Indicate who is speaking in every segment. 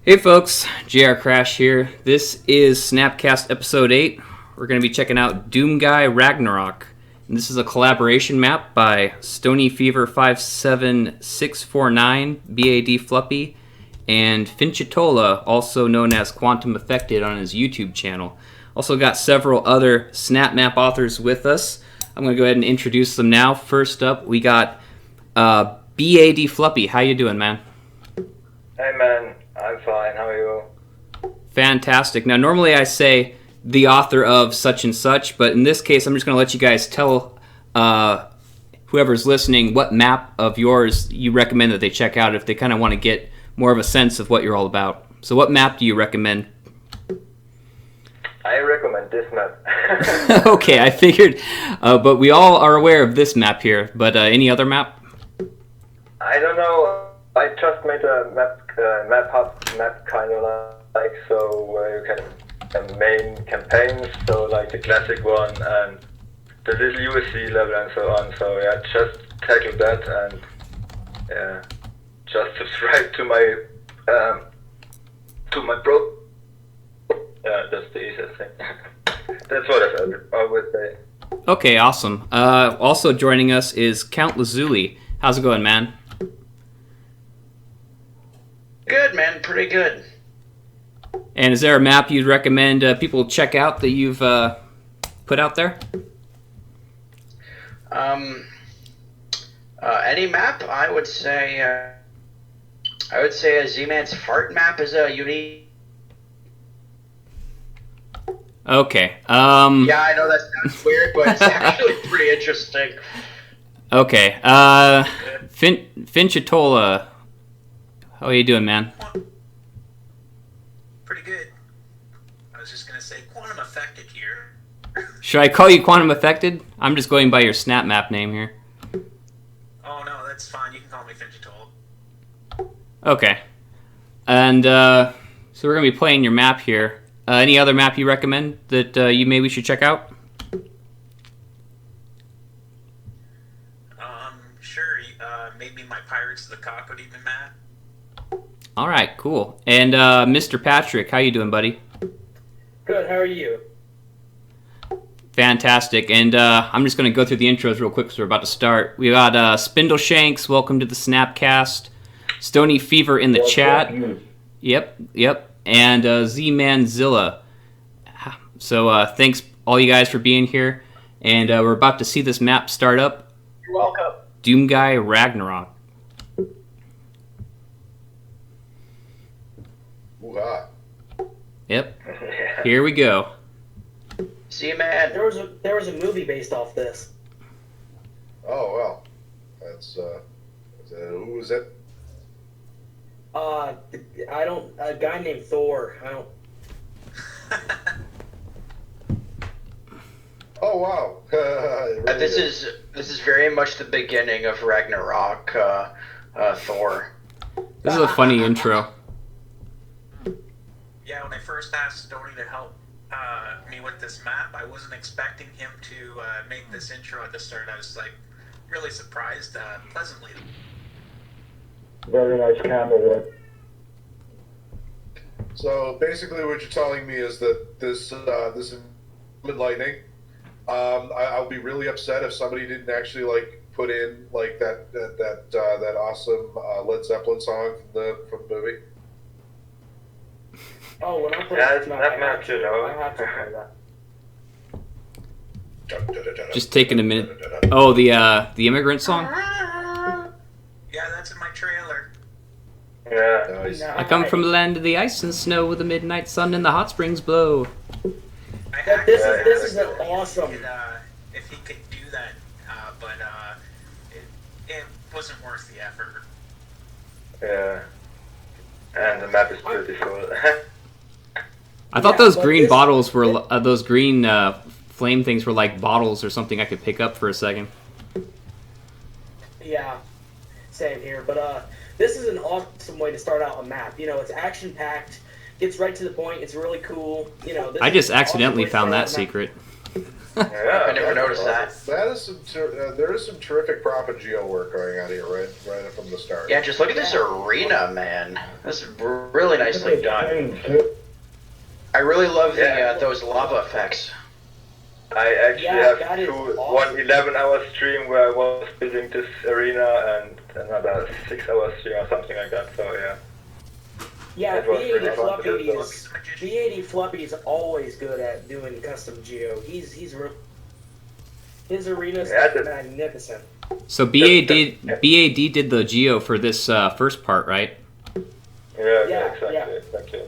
Speaker 1: Hey folks, JRcrash here. This is SnapCast episode 8. We're going to be checking out Doomguy Ragnarok. And this is a collaboration map by Stony Fever 57649, B.A.D. Fluppy, and Finchatolla, also known as Quantum Affected on his YouTube channel. Also got several other Snapmap authors with us. I'm going to go ahead and introduce them now. First up, we got B.A.D. Fluppy. How you doing, man?
Speaker 2: Hey man, I'm fine. How are you?
Speaker 1: Fantastic. Now, normally I say the author of such and such, but in this case, I'm just going to let you guys tell whoever's listening what map of yours you recommend that they check out if they kind of want to get more of a sense of what you're all about. So what map do you recommend?
Speaker 2: I recommend this map.
Speaker 1: Okay, I figured, but we all are aware of this map here, but any other map?
Speaker 2: I don't know. I just made a map kind of like so where you can main campaigns, so like the classic one and the little USC level and so on. So yeah, just tackle that and yeah, just subscribe to my bro. Yeah, that's the easiest thing. That's what I would say.
Speaker 1: Okay, awesome. Also joining us is Count Lazuli. How's it going, man?
Speaker 3: Good, man. Pretty good.
Speaker 1: And is there a map you'd recommend people check out that you've put out there?
Speaker 3: Any map, I would say a Zmann's fart map is a unique.
Speaker 1: Okay.
Speaker 3: Yeah, I know that sounds weird, but it's actually pretty interesting.
Speaker 1: Okay. Finchatolla. How are you doing, man?
Speaker 4: Pretty good. I was just going to say Quantum Affected here.
Speaker 1: Should I call you Quantum Affected? I'm just going by your Snapmap name here.
Speaker 4: Oh, no, that's fine. You can call me Finchatolla.
Speaker 1: Okay. And so we're going to be playing your map here. Any other map you recommend that we should check out?
Speaker 4: Sure. Maybe my Pirates of the Cocody map.
Speaker 1: All right, cool. And Mr. Patrick, how you doing, buddy?
Speaker 5: Good, how are you?
Speaker 1: Fantastic. And I'm just going to go through the intros real quick because we're about to start. We got Spindleshanks, welcome to the Snapcast. Stony Fever in the chat. Yep. And Zmann, Zilla. So thanks all you guys for being here. And we're about to see this map start up.
Speaker 5: You're welcome.
Speaker 1: Doomguy Ragnarok.
Speaker 6: Ooh-ah.
Speaker 1: Yep. Here we go.
Speaker 3: Zmann.
Speaker 5: There was a movie based off this.
Speaker 6: Oh, well. That's, who was it?
Speaker 5: A guy named Thor. I don't.
Speaker 6: Oh, wow. Really
Speaker 3: This is very much the beginning of Ragnarok. Thor.
Speaker 1: This is a funny intro.
Speaker 4: Yeah, when I first asked Stoney to help me with this map, I wasn't expecting him to make this intro at the start. I was like really surprised, pleasantly.
Speaker 2: Very nice camera work.
Speaker 6: So, basically what you're telling me is that this lightning, I'll be really upset if somebody didn't actually, like, put in, like, that awesome Led Zeppelin song from the movie.
Speaker 5: Oh, when I play
Speaker 2: Yeah,
Speaker 5: this
Speaker 2: it's
Speaker 5: map,
Speaker 2: not
Speaker 5: I
Speaker 2: much, you know.
Speaker 5: have to play that.
Speaker 1: Just taking a minute. Oh, the immigrant song?
Speaker 4: Yeah, that's in my trailer.
Speaker 2: Yeah.
Speaker 6: Nice.
Speaker 5: No,
Speaker 1: I come from the land of the ice and snow with the midnight sun and the hot springs blow.
Speaker 4: I
Speaker 5: This
Speaker 4: actually
Speaker 5: is
Speaker 4: asked
Speaker 5: an
Speaker 4: Stoney
Speaker 5: awesome.
Speaker 4: if he could do that, but it wasn't worth the effort.
Speaker 2: Yeah. And the map is beautiful.
Speaker 1: I thought
Speaker 5: Yeah,
Speaker 1: those
Speaker 5: but
Speaker 1: green
Speaker 5: this-
Speaker 1: bottles were those green flame things were like bottles or something I could pick up for a second.
Speaker 5: Yeah, same here. But this is an awesome way to start out a map. You know, it's action packed, gets right to the point. It's really cool. You know, this
Speaker 1: I
Speaker 5: is
Speaker 1: just
Speaker 5: an awesome
Speaker 1: accidentally
Speaker 5: way to
Speaker 1: found
Speaker 5: start
Speaker 1: that
Speaker 5: out a map.
Speaker 1: secret.
Speaker 2: Yeah,
Speaker 3: I never noticed that.
Speaker 6: That is there is some terrific prop and geo work going on here, right from the start.
Speaker 3: Yeah, just look at this arena, man. This is really nicely done. I really love the those lava effects.
Speaker 2: I actually have
Speaker 5: that is
Speaker 2: one 11-hour stream where I was building this arena and another 6-hour stream or something like that. So yeah.
Speaker 5: Yeah,
Speaker 2: That was
Speaker 5: B.A.D.
Speaker 2: really fun.
Speaker 5: Fluppy is B.A.D. Fluppy is always good at doing custom geo. He's his arenas are magnificent.
Speaker 1: So B.A.D. did the geo for this first part, right?
Speaker 2: Yeah, exactly.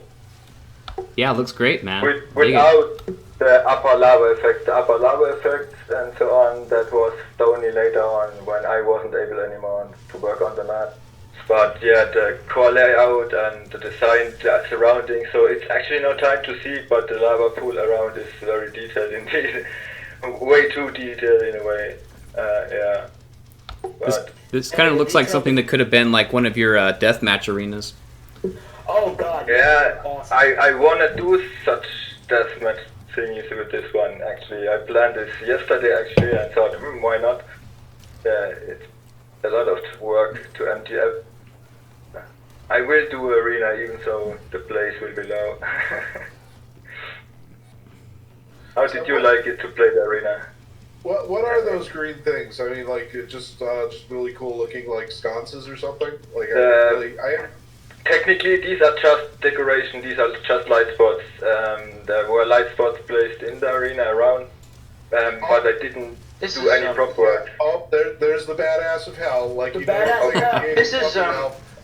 Speaker 1: Yeah, it looks great, man.
Speaker 2: Without the upper lava effects and so on, that was Stony later on when I wasn't able anymore to work on the map. But yeah, the core layout and the design, the surrounding, so it's actually no time to see, but the lava pool around is very detailed indeed. Way too detailed in a way. Yeah.
Speaker 1: This kind of looks like something that could have been like one of your deathmatch arenas.
Speaker 5: Oh god.
Speaker 2: Yeah,
Speaker 5: Awesome.
Speaker 2: I want to do such deathmatch thingies with this one actually. I planned this yesterday actually and thought, why not? It's a lot of work to empty out. I will do arena even though the place will be low. How did you like it to play the arena?
Speaker 6: What are those green things? I mean, like just really cool looking, like sconces or something. Like
Speaker 2: technically, these are just decoration. These are just light spots. There were light spots placed in the arena around, but I didn't do any prop work.
Speaker 6: Oh, there's the badass of hell. Like
Speaker 5: The
Speaker 6: you
Speaker 5: badass
Speaker 6: know,
Speaker 5: of hell.
Speaker 3: This is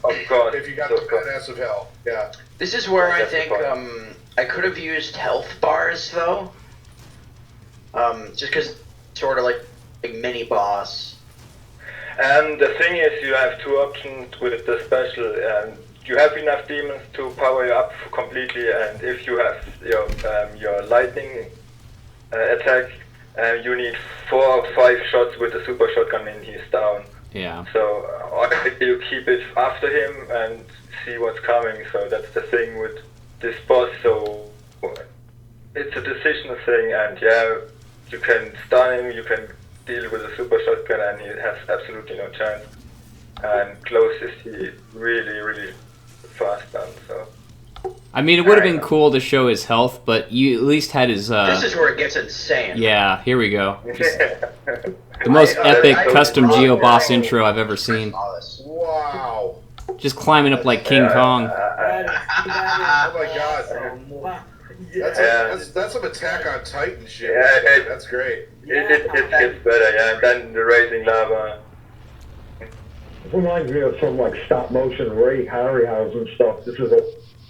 Speaker 2: Of course.
Speaker 6: if you got the badass of hell, yeah.
Speaker 3: This is where I
Speaker 2: That's the
Speaker 3: think
Speaker 2: point.
Speaker 3: I could have used health bars though. Just because sort of like a mini boss.
Speaker 2: And the thing is, you have two options with the special. You have enough demons to power you up completely, and if you have your lightning attack, you need 4 or 5 shots with the super shotgun and he's down.
Speaker 1: Yeah.
Speaker 2: So you keep it after him and see what's coming. So that's the thing with this boss. So it's a decision thing, and yeah, you can stun him, you can deal with a super shotgun, and he has absolutely no chance. And close is he really fast done. So.
Speaker 1: I mean, it would have been cool to show his health, but you at least had his.
Speaker 3: This is where it gets insane.
Speaker 1: Yeah, here we go. The most epic custom geo boss intro I've ever seen.
Speaker 6: Wow.
Speaker 1: Just climbing up like King Kong.
Speaker 6: Oh my god.
Speaker 5: Wow.
Speaker 6: That's some Attack on Titan shit.
Speaker 2: Yeah,
Speaker 6: that's great.
Speaker 2: It gets better, yeah. And then the raising lava.
Speaker 7: It reminds me of some like stop motion Ray Harryhausen stuff. This is a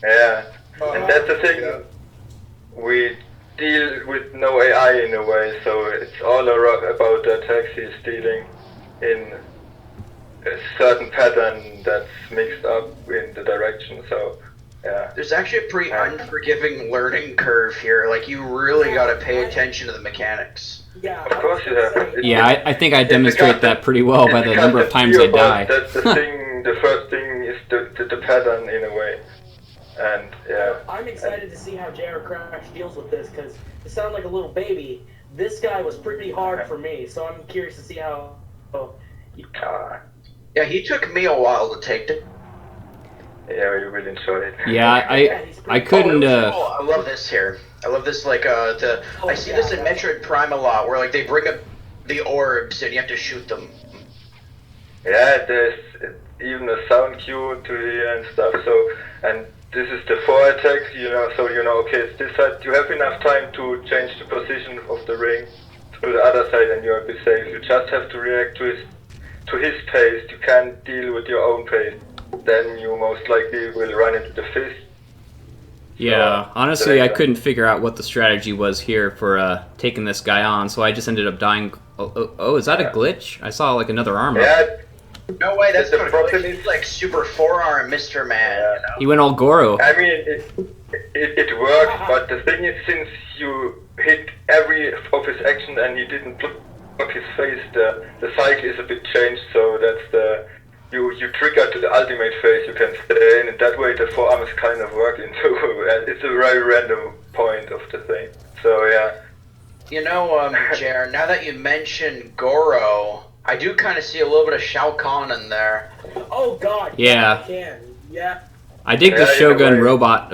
Speaker 2: Yeah, and that's the thing.
Speaker 6: Yeah.
Speaker 2: We deal with no AI in a way, so it's all about the attacks he's dealing in a certain pattern that's mixed up in the direction. So, yeah.
Speaker 3: There's actually a pretty unforgiving learning curve here. Like, you really gotta pay attention to the mechanics.
Speaker 5: Yeah,
Speaker 2: Of course you have.
Speaker 1: Yeah, I think I demonstrate that pretty well by the number of times I die.
Speaker 2: That's the thing. The first thing is the pattern in a way, and yeah.
Speaker 5: I'm excited to see how JRcrash deals with this because it sounded like a little baby. This guy was pretty hard for me, so I'm curious to see how.
Speaker 3: Yeah, he took me a while to take to.
Speaker 2: Yeah, you will enjoy it.
Speaker 1: Yeah, I couldn't.
Speaker 3: I love this here. I love this, like, I see this in Metroid Prime a lot, where, like, they bring up the orbs and you have to shoot them.
Speaker 2: Yeah, there's even a sound cue to hear and stuff, so, and this is the 4 attacks, so okay, it's this side. You have enough time to change the position of the ring to the other side and you'll be safe. You just have to react to his pace. You can't deal with your own pace. Then you most likely will run into the fist.
Speaker 1: Yeah, honestly, I couldn't figure out what the strategy was here for taking this guy on, so I just ended up dying. Oh, is that a glitch? I saw like another armor.
Speaker 2: Yeah.
Speaker 3: No way, that's
Speaker 2: The
Speaker 3: not
Speaker 2: problem
Speaker 3: good. He's like super forearm Mr. Man,
Speaker 2: Yeah.
Speaker 3: you know?
Speaker 1: He went all Goro.
Speaker 2: I mean, it worked, but the thing is, since you hit every of his action and he didn't block his face, the cycle is a bit changed, so that's the... You trigger to the ultimate phase, you can stay in, and that way the forearms kind of work into, and it's a very random point of the thing. So yeah,
Speaker 3: You know, JR, now that you mentioned Goro, I do kind of see a little bit of Shao Kahn in there.
Speaker 5: Oh God.
Speaker 1: Yeah.
Speaker 5: I can. Yeah.
Speaker 1: I dig the
Speaker 2: Yeah, either
Speaker 1: Shogun
Speaker 2: way.
Speaker 1: robot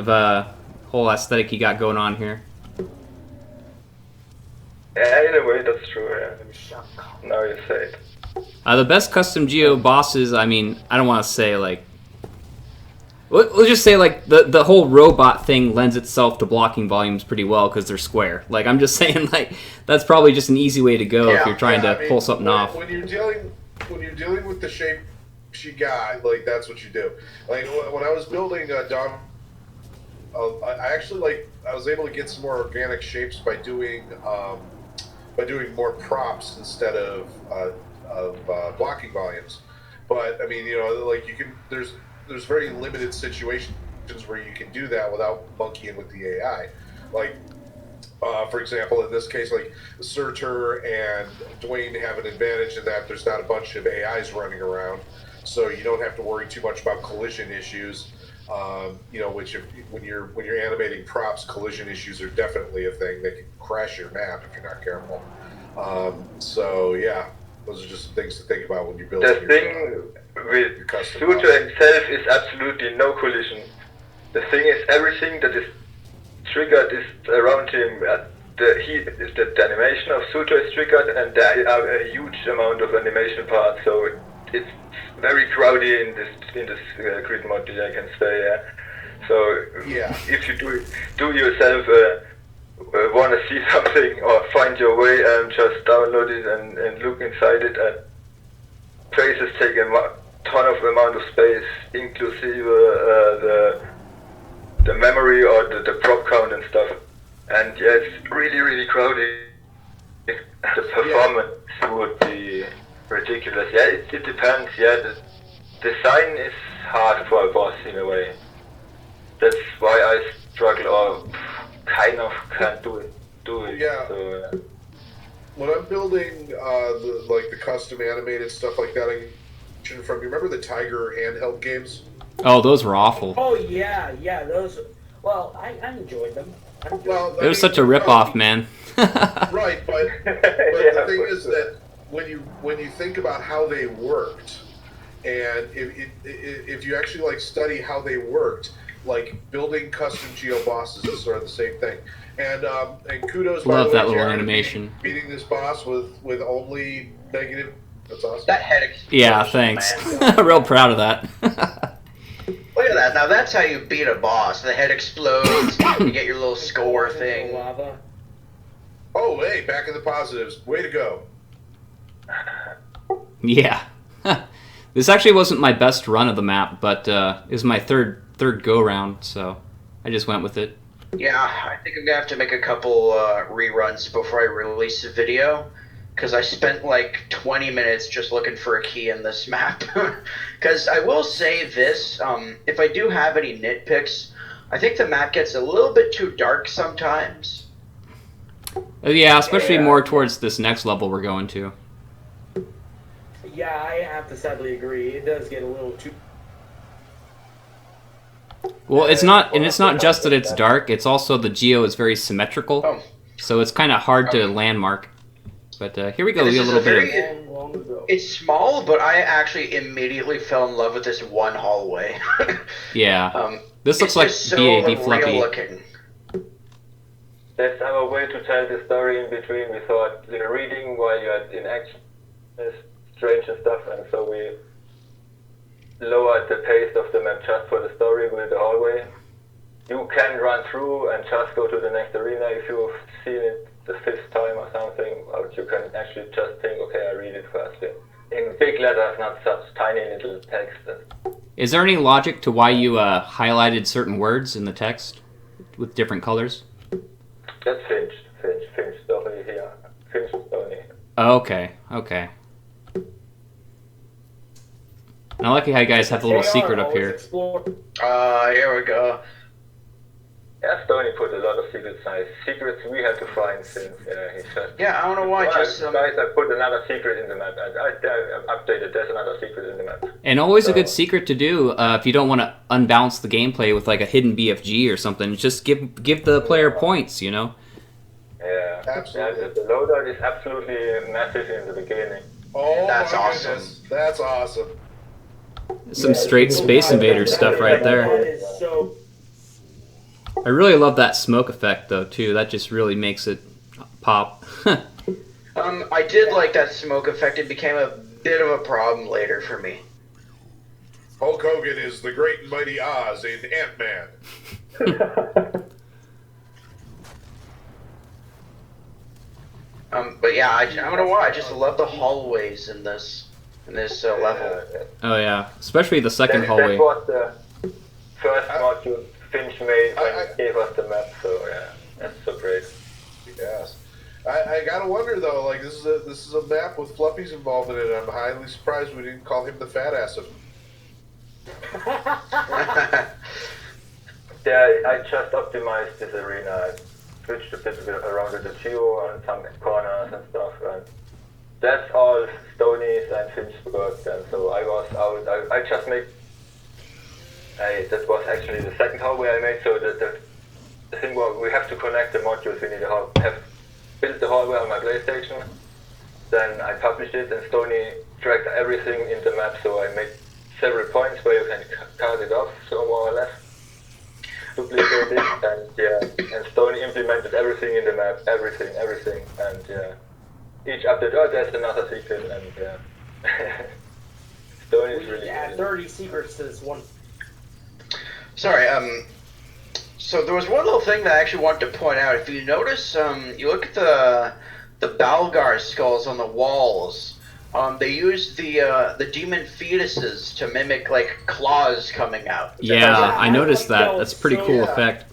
Speaker 1: whole aesthetic you got going on here.
Speaker 2: Yeah, in a way, that's true, yeah. Now you say it.
Speaker 1: The best custom Geo bosses, I mean, I don't want to say, like... We'll just say, like, the whole robot thing lends itself to blocking volumes pretty well because they're square. Like, I'm just saying, like, that's probably just an easy way to go if you're trying to pull something off.
Speaker 6: When you're dealing with the shape she got, like, that's what you do. Like, when I was building Dom, I actually, like, I was able to get some more organic shapes by doing more props instead of blocking volumes. But I mean, you know, like you can. There's very limited situations where you can do that without monkeying with the AI. Like, for example, in this case, like Surtur and Dwayne have an advantage in that there's not a bunch of AIs running around, so you don't have to worry too much about collision issues. You know, which when you're animating props, collision issues are definitely a thing. They can crash your map if you're not careful. So yeah, those are just some things to think about when you're building.
Speaker 2: The thing with Surtur himself is absolutely no collision. The thing is, everything that is triggered is around him. The animation of Surtur is triggered, and there are a huge amount of animation parts. So it's very crowded in this grid mod, I can say. Yeah. So
Speaker 6: yeah,
Speaker 2: if you do yourself want to see something or find your way, just download it and look inside it. And traces take a ton of amount of space, inclusive the memory or the prop count and stuff. And yeah, it's really crowded. The performance would be ridiculous. Yeah, it depends. Yeah, the design is hard for a boss in a way. That's why I struggle or kind of can't do it.
Speaker 6: Yeah.
Speaker 2: So,
Speaker 6: when I'm building the custom animated stuff like that, you remember the Tiger handheld games?
Speaker 1: Oh, those were awful.
Speaker 5: Oh yeah, those. Well, I enjoyed them.
Speaker 1: It was such a rip-off, man.
Speaker 6: Right, but the thing is that when you think about how they worked, and if you actually like study how they worked, like building custom Geo bosses is sort of the same thing. And kudos.
Speaker 1: Love that little
Speaker 6: Jared,
Speaker 1: animation.
Speaker 6: Beating this boss with only negative. That's awesome.
Speaker 3: That head explosion,
Speaker 1: Yeah, thanks. Real proud of that.
Speaker 3: Look at that. Now that's how you beat a boss. The head explodes. You get your little score thing.
Speaker 5: Lava.
Speaker 6: Oh, hey, back in the positives. Way to go.
Speaker 1: Yeah. This actually wasn't my best run of the map, but it was my third go-round, so I just went with it.
Speaker 3: Yeah, I think I'm going to have to make a couple reruns before I release the video, because I spent like 20 minutes just looking for a key in this map. Because I will say this, if I do have any nitpicks, I think the map gets a little bit too dark sometimes.
Speaker 1: Yeah, especially more towards this next level we're going to.
Speaker 5: Yeah, I have to sadly agree. It does get a little too.
Speaker 1: Well, it's not just that it's dark. It's also the geo is very symmetrical, so it's kind of hard to landmark. But here we go. We get a little bit of.
Speaker 3: It's small, but I actually immediately fell in love with this one hallway.
Speaker 1: Yeah. This looks like B.A.D. Fluppy.
Speaker 3: Looking.
Speaker 2: That's our way to tell the story in between. We thought the reading while you're in action is strange and stuff, and so we lowered the pace of the map just for the story with the hallway. You can run through and just go to the next arena if you've seen it the 5th time or something, or you can actually just think, okay, I read it first. In big letters, not such tiny little text.
Speaker 1: Is there any logic to why you highlighted certain words in the text with different colors?
Speaker 2: That's Finch story here. Finch story.
Speaker 1: Okay. And I like how you guys have the little secret up here.
Speaker 3: Here we go.
Speaker 2: Yeah, Stoney put a lot of secrets we had to find since he said.
Speaker 3: Yeah, I don't know why.
Speaker 2: Guys, I put another secret in the map. I updated. There's another secret in the map.
Speaker 1: And always a good secret to do if you don't want to unbalance the gameplay with like a hidden BFG or something. Just give the player points, you know.
Speaker 2: Yeah, Yeah,
Speaker 6: Absolutely.
Speaker 2: Yeah, the loadout is absolutely massive in the beginning.
Speaker 6: Oh,
Speaker 3: That's
Speaker 6: my
Speaker 3: awesome.
Speaker 6: goodness. That's awesome.
Speaker 1: Some straight Space Invaders stuff right
Speaker 5: That
Speaker 1: there.
Speaker 5: is so.
Speaker 1: I really love that smoke effect though too. That just really makes it pop.
Speaker 3: I did like that smoke effect. It became a bit of a problem later for me.
Speaker 6: Hulk Hogan is the great and mighty Oz in Ant-Man.
Speaker 3: But yeah, I don't know why. I just love the hallways in this level.
Speaker 1: Oh yeah, especially the second
Speaker 2: That
Speaker 1: hallway.
Speaker 2: was the first module Finch made when he gave us the map, so yeah, that's so great.
Speaker 6: Yes. I gotta wonder though, like this is a map with Fluppy's involved in it. I'm highly surprised we didn't call him the fat ass of.
Speaker 2: Yeah, I just optimized this arena. I switched a bit around with the geo on some corners and stuff, and that's all Stony's and Finch's work. And so I was out. I just made. That was actually the second hallway I made. So the thing was we have to connect the modules. We need to have built the hallway on my PlayStation. Then I published it, and Stony dragged everything in the map. So I made several points where you can cut it off, so more or less. Duplicate it, and yeah, and Stony implemented everything in the map, everything, and yeah, each update. Oh, there's another secret, and yeah, Stony is really
Speaker 5: Yeah,
Speaker 2: good.
Speaker 5: 30 secrets to this one.
Speaker 3: Sorry, so there was one little thing that I actually wanted to point out. If you notice, you look at the Balgar skulls on the walls. They use the demon fetuses to mimic like claws coming out.
Speaker 1: Yeah, I noticed that. That's a pretty cool
Speaker 6: yeah.
Speaker 1: effect.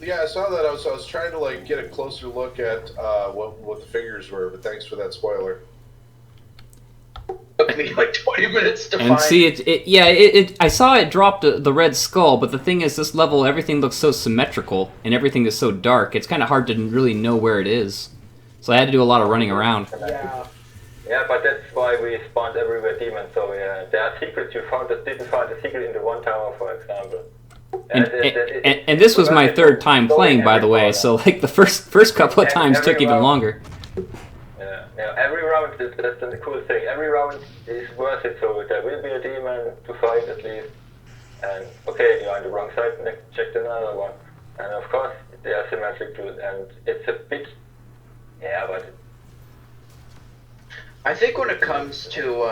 Speaker 6: Yeah, I saw that. I was trying to like get a closer look at what the figures were, but thanks for that spoiler.
Speaker 3: Took me like 20 minutes to
Speaker 1: And
Speaker 3: find.
Speaker 1: see, it I saw it drop the red skull, but the thing is, this level, everything looks so symmetrical, and everything is so dark, it's kind of hard to really know where it is. So I had to do a lot of running around.
Speaker 5: Yeah.
Speaker 2: Yeah, but that's why we spawned everywhere demons. So yeah, there are secrets you found that didn't find a secret in the one tower, for example.
Speaker 1: And this was my third time playing, by the way, so like the first couple of times took even longer.
Speaker 2: Yeah, every round, that's the cool thing. Every round is worth it, so there will be a demon to fight at least. And okay, you're on the wrong side, check another one. And of course, they are symmetric too, and it's a bit, yeah, but...
Speaker 3: I think when it comes to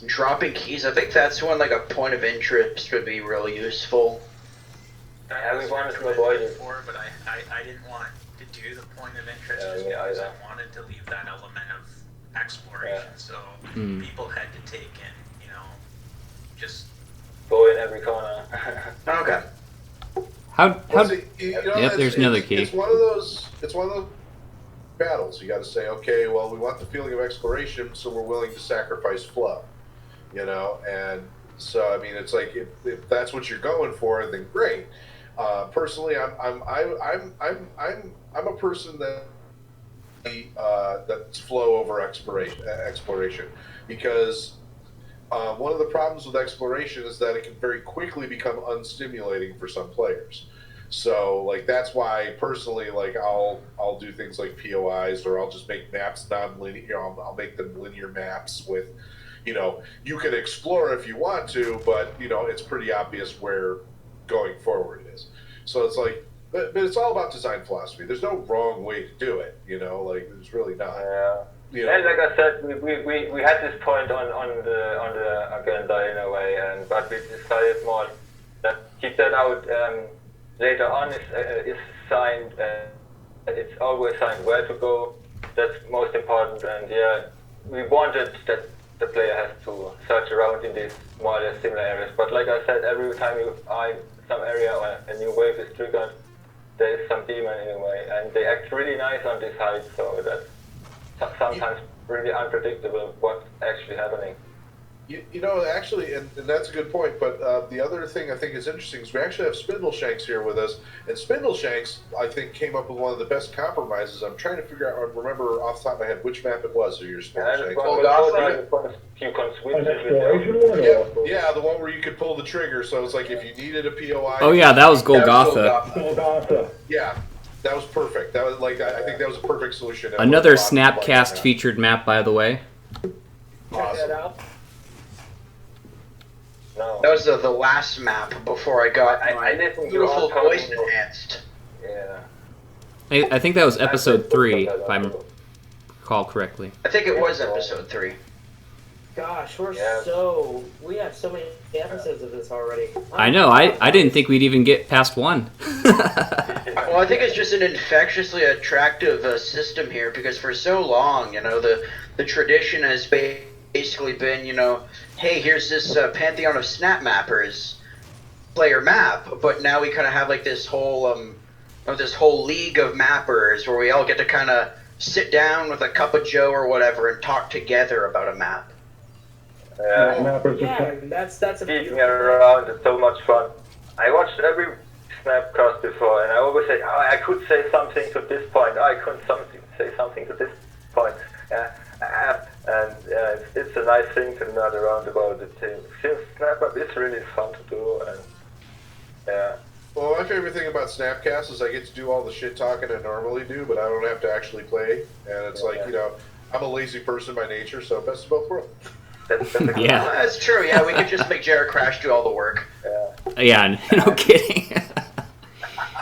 Speaker 3: dropping keys, I think that's when like a point of interest would be really useful.
Speaker 2: Yeah, we wanted to avoid it.
Speaker 4: Before, but I didn't want to do the point of interest just
Speaker 2: me
Speaker 4: because
Speaker 2: either.
Speaker 4: I wanted to leave that element of exploration, so people had to take in, just
Speaker 2: Go in every corner.
Speaker 3: Okay.
Speaker 6: Well, see,
Speaker 1: Yep, there's another key.
Speaker 6: It's one of those battles. You got to say, okay, well, we want the feeling of exploration, so we're willing to sacrifice flow, And so, I mean, it's like if that's what you're going for, then great. Personally, I'm a person that's flow over exploration, because one of the problems with exploration is that it can very quickly become unstimulating for some players. So, like, that's why personally, like, I'll do things like POIs, or I'll just make maps non-linear. I'll make them linear maps with, you can explore if you want to, but it's pretty obvious where going forward is. So it's like, but it's all about design philosophy. There's no wrong way to do it. Like, there's really not.
Speaker 2: Yeah. And like I said, we had this point on the agenda in a way, but we decided more that keep that out. Later on is signed. It's always signed where to go. That's most important. And yeah, we wanted that the player has to search around in these more or less similar areas. But like I said, every time you find some area or a new wave is triggered, there is some demon in a way, and they act really nice on this height. So that's sometimes really unpredictable what's actually happening.
Speaker 6: Actually, and that's a good point, but the other thing I think is interesting is we actually have Spindleshanks here with us, and Spindleshanks, I think, came up with one of the best compromises. I'm trying to figure out, remember off the top of my head, which map it was of your Spindleshanks.
Speaker 2: You can switch
Speaker 7: An
Speaker 2: it
Speaker 7: exploration
Speaker 2: with
Speaker 7: one?
Speaker 6: Yeah, the one where you could pull the trigger, so it's like if you needed a POI...
Speaker 1: Oh yeah, that was Golgotha.
Speaker 7: Golgotha.
Speaker 6: Yeah. That was perfect. That was like I think that was a perfect solution.
Speaker 1: Another Snapcast featured map, by the way.
Speaker 5: Check
Speaker 6: Awesome.
Speaker 5: that out.
Speaker 2: No.
Speaker 3: That was the last map before I got
Speaker 2: I
Speaker 3: my
Speaker 2: didn't
Speaker 3: beautiful
Speaker 2: do all
Speaker 3: voice
Speaker 2: time.
Speaker 3: enhanced.
Speaker 2: Yeah.
Speaker 1: I think that was episode 3, if I recall correctly.
Speaker 3: I think it was episode 3.
Speaker 5: Gosh,
Speaker 2: Yeah.
Speaker 5: we have so many episodes of this already.
Speaker 1: I know, I didn't think we'd even get past 1.
Speaker 3: Well, I think it's just an infectiously attractive system here because for so long, the tradition has basically been, hey, here's this pantheon of Snapmappers, player map, but now we kind of have like this whole league of mappers where we all get to kind of sit down with a cup of joe or whatever and talk together about a map.
Speaker 5: Yeah, that's a
Speaker 2: Keeping
Speaker 5: beautiful
Speaker 2: around, it's so much fun. I watched every Snapcast before, and I always say, oh, I could say something to this point. Oh, I couldn't say something to this point. It's a nice thing to nerd around about it. Since Snapmap is really fun to do, and yeah.
Speaker 6: Well, my favorite thing about Snapcast is I get to do all the shit talking I normally do, but I don't have to actually play. And it's like, I'm a lazy person by nature, so best of both worlds.
Speaker 1: Yeah.
Speaker 3: That's true. Yeah, we could just make JRcrash do all the work.
Speaker 1: Yeah, no kidding.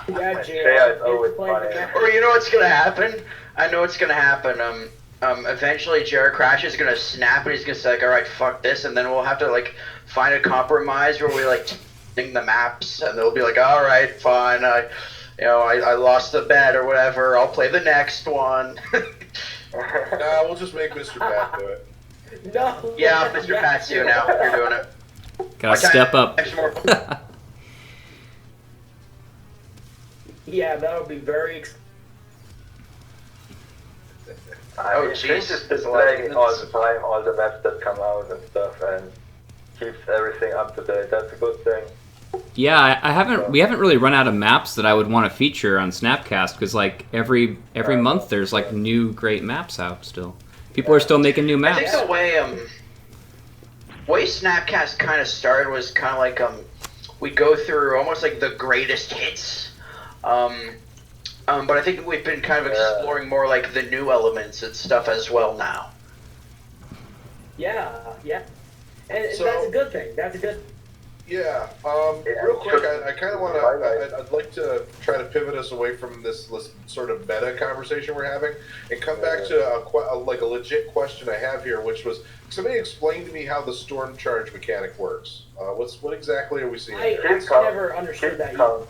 Speaker 5: Yeah,
Speaker 2: Yeah, it's always funny.
Speaker 3: Or you know what's gonna happen? I know what's gonna happen. Eventually JRcrash is gonna snap and he's gonna say like, all right, fuck this, and then we'll have to like find a compromise where we like sing the maps, and they'll be like, all right, fine, I lost the bet or whatever. I'll play the next one.
Speaker 6: Nah, we'll just make Mr. Pat do it.
Speaker 5: No.
Speaker 3: Yeah, Mr. Pat's you now. You're doing it.
Speaker 1: Gotta step up.
Speaker 5: Yeah, that would be very.
Speaker 2: I mean,
Speaker 3: Jesus.
Speaker 2: Finch is displaying all the time, all the maps that come out and stuff, and keeps everything up to date. That's a good thing.
Speaker 1: Yeah, we haven't really run out of maps that I would want to feature on Snapcast, because like every month there's like new great maps out still. People are still making new maps.
Speaker 3: I think the way Snapcast kind of started was kind of like we go through almost like the greatest hits. But I think we've been kind of exploring more like the new elements and stuff as well now.
Speaker 5: Yeah. And
Speaker 6: So-
Speaker 5: that's a good thing. That's a good.
Speaker 6: Yeah. Real quick, I kind of want to. I'd like to try to pivot us away from this sort of meta conversation we're having, and come back to a legit question I have here, which was somebody explain to me how the storm charge mechanic works. What exactly are we seeing?
Speaker 5: I never understood that either.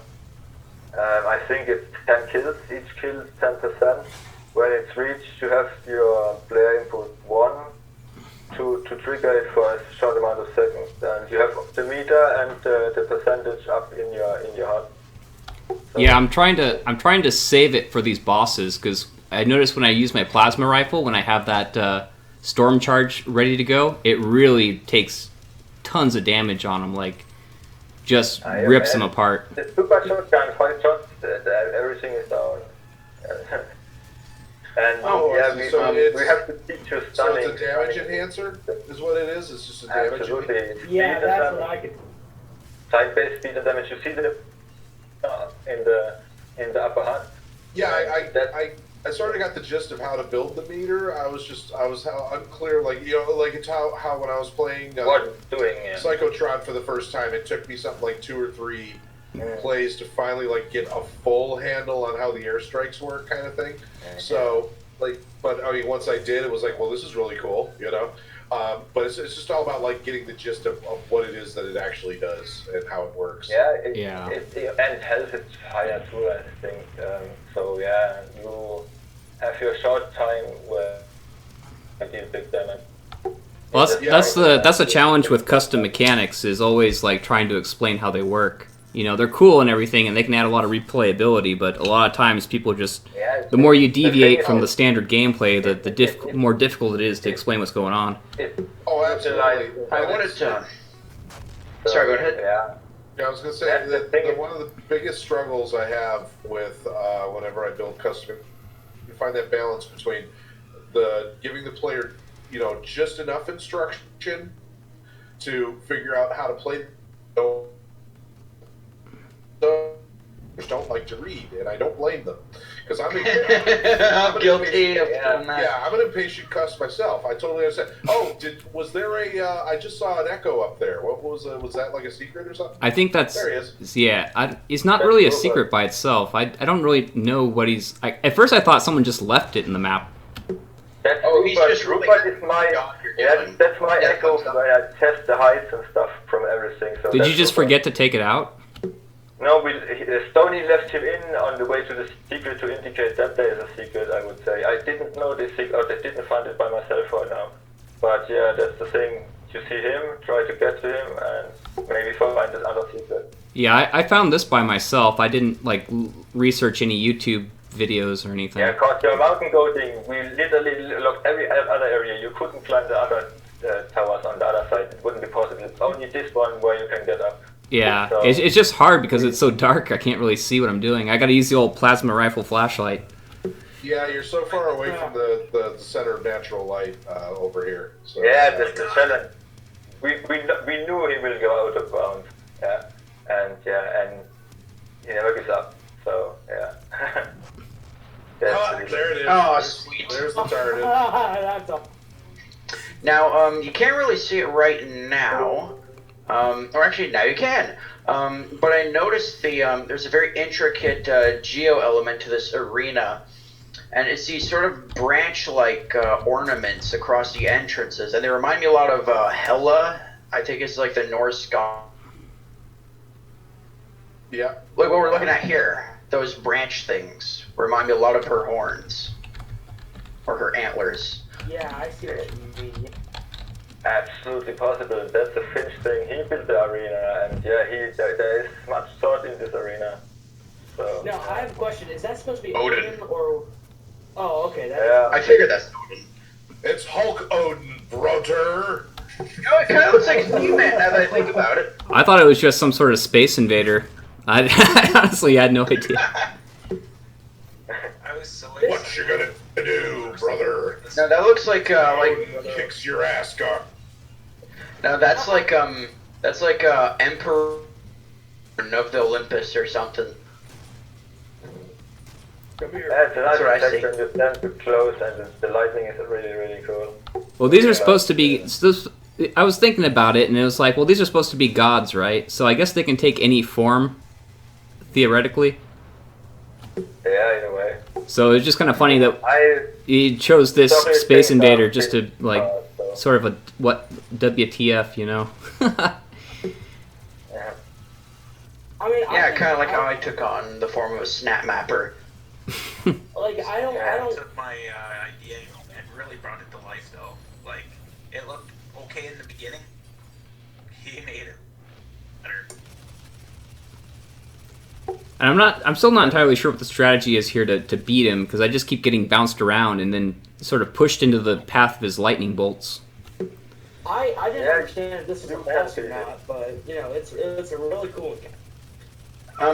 Speaker 2: I think it's 10 kills. Each kill is 10%. When it's reached, you have your player input 1 to trigger it for a short amount of seconds. And you have the meter and the percentage up in your HUD. So
Speaker 1: Yeah, I'm trying to save it for these bosses, because I noticed when I use my plasma rifle, when I have that storm charge ready to go, it really takes tons of damage on them, like just rips them apart.
Speaker 2: The super shotgun, 5 shots, everything is down. And we have to teach you
Speaker 6: So
Speaker 2: stunning.
Speaker 6: it's a damage enhancer, is what it is. It's just a damage.
Speaker 2: Absolutely.
Speaker 5: Yeah,
Speaker 2: Speed
Speaker 5: that's
Speaker 2: and
Speaker 5: what I could.
Speaker 2: time-based speed and damage. You see the in the upper HUD.
Speaker 6: Yeah, I sort of got the gist of how to build the meter. I was unclear, like it's how when I was playing Psychotron for the first time, it took me something like 2 or 3 plays to finally like get a full handle on how the airstrikes work, kind of thing. So but I mean, once I did, it was like, well, this is really cool, But it's just all about like getting the gist of what it is that it actually does and how it works.
Speaker 2: And health is higher too, I think. So yeah, you have your short time where you deal big damage.
Speaker 1: Well, that's the challenge with custom mechanics, is always like trying to explain how they work. They're cool and everything, and they can add a lot of replayability, but a lot of times people just, the more you deviate from the standard gameplay, the more difficult it is to explain what's going on.
Speaker 6: Oh, absolutely.
Speaker 3: I wanted to. Sorry, go ahead.
Speaker 6: Yeah, I was going to say that one of the biggest struggles I have with whenever I build custom, you find that balance between giving the player, just enough instruction to figure out how to play. don't like to read, and I don't blame them because I'm
Speaker 3: I'm guilty of doing that.
Speaker 6: Yeah, I'm an impatient cuss myself. I totally understand. Oh, was there a? I just saw an echo up there. What was that like a secret or something?
Speaker 1: I think that's
Speaker 6: there. He is.
Speaker 1: Yeah, it's not really a secret by itself. I don't really know what he's. At first, I thought someone just left it in the map.
Speaker 2: That's
Speaker 3: he's
Speaker 2: Rupert.
Speaker 3: just really
Speaker 2: Rupert is my. That's my echo where I test the heights and stuff from everything. So
Speaker 1: Did you just forget to take it out?
Speaker 2: No, Stoney left him in on the way to the secret to indicate that there is a secret, I would say. I didn't know this secret, I didn't find it by myself for now. But yeah, that's the thing. You see him, try to get to him, and maybe find this other secret.
Speaker 1: Yeah, I found this by myself. I didn't, like, research any YouTube videos or anything.
Speaker 2: Yeah, because your mountain goating, we literally looked every other area. You couldn't climb the other towers on the other side. It wouldn't be possible. It's only this one where you can get up.
Speaker 1: Yeah,
Speaker 2: So,
Speaker 1: it's just hard because it's so dark. I can't really see what I'm doing. I gotta use the old plasma rifle flashlight.
Speaker 6: Yeah, you're so far away from the center of natural light over here. So,
Speaker 2: yeah, that's the challenge. We knew he will go out of bounds. Yeah, and he never gives up. So yeah.
Speaker 6: There it is.
Speaker 3: Oh, sweet.
Speaker 6: There's the target.
Speaker 5: That's all.
Speaker 3: Now, you can't really see it right now. Or actually, now you can. But I noticed there's a very intricate geo element to this arena. And it's these sort of branch-like ornaments across the entrances. And they remind me a lot of Hela. I think it's like the Norse god.
Speaker 6: Yeah.
Speaker 3: Like what we're looking at here. Those branch things remind me a lot of her horns. Or her antlers.
Speaker 5: Yeah, I see what you mean.
Speaker 2: Absolutely possible. That's a Finch thing. He built the arena, and yeah, there is much thought in this arena. So.
Speaker 5: Now, I have a question. Is that supposed to be
Speaker 3: Odin.
Speaker 5: or? Oh, okay.
Speaker 2: Yeah.
Speaker 3: I figured that's Odin.
Speaker 6: It's Hulk Odin, brother.
Speaker 3: No, it kind of looks like He-Man now that I think about it.
Speaker 1: I thought it was just some sort of space invader. I honestly had no idea.
Speaker 4: I was so
Speaker 6: What you gonna do, brother?
Speaker 3: No, that looks like
Speaker 6: Odin kicks your ass, God.
Speaker 3: no, that's like Emperor of the Olympus or something.
Speaker 5: Come here.
Speaker 2: Yeah, it's a nice
Speaker 3: That's what I
Speaker 2: effect
Speaker 3: see.
Speaker 2: when you stand too close, and the lightning is really, really cool.
Speaker 1: Well, these are supposed to be. I was thinking about it, and it was like, well, these are supposed to be gods, right? So I guess they can take any form, theoretically.
Speaker 2: Yeah, in a way.
Speaker 1: So it's just kind of funny that
Speaker 2: I
Speaker 1: he chose this
Speaker 2: Somebody
Speaker 1: space
Speaker 2: thinks
Speaker 1: invader
Speaker 2: of
Speaker 1: just to, like,
Speaker 2: so,
Speaker 1: sort of a, what, WTF, you know?
Speaker 2: yeah.
Speaker 5: I mean,
Speaker 3: Yeah, kind of like how I took on the form of a Snapmapper.
Speaker 5: Like, I don't.
Speaker 4: I took my idea and really brought it to life, though. Like, it looked okay in the beginning. He made it better.
Speaker 1: And I'm still not entirely sure what the strategy is here to beat him, because I just keep getting bounced around and then sort of pushed into the path of his lightning bolts.
Speaker 5: I didn't
Speaker 2: Yeah,
Speaker 5: understand if this is a boss or not, but you know, it's a really cool game.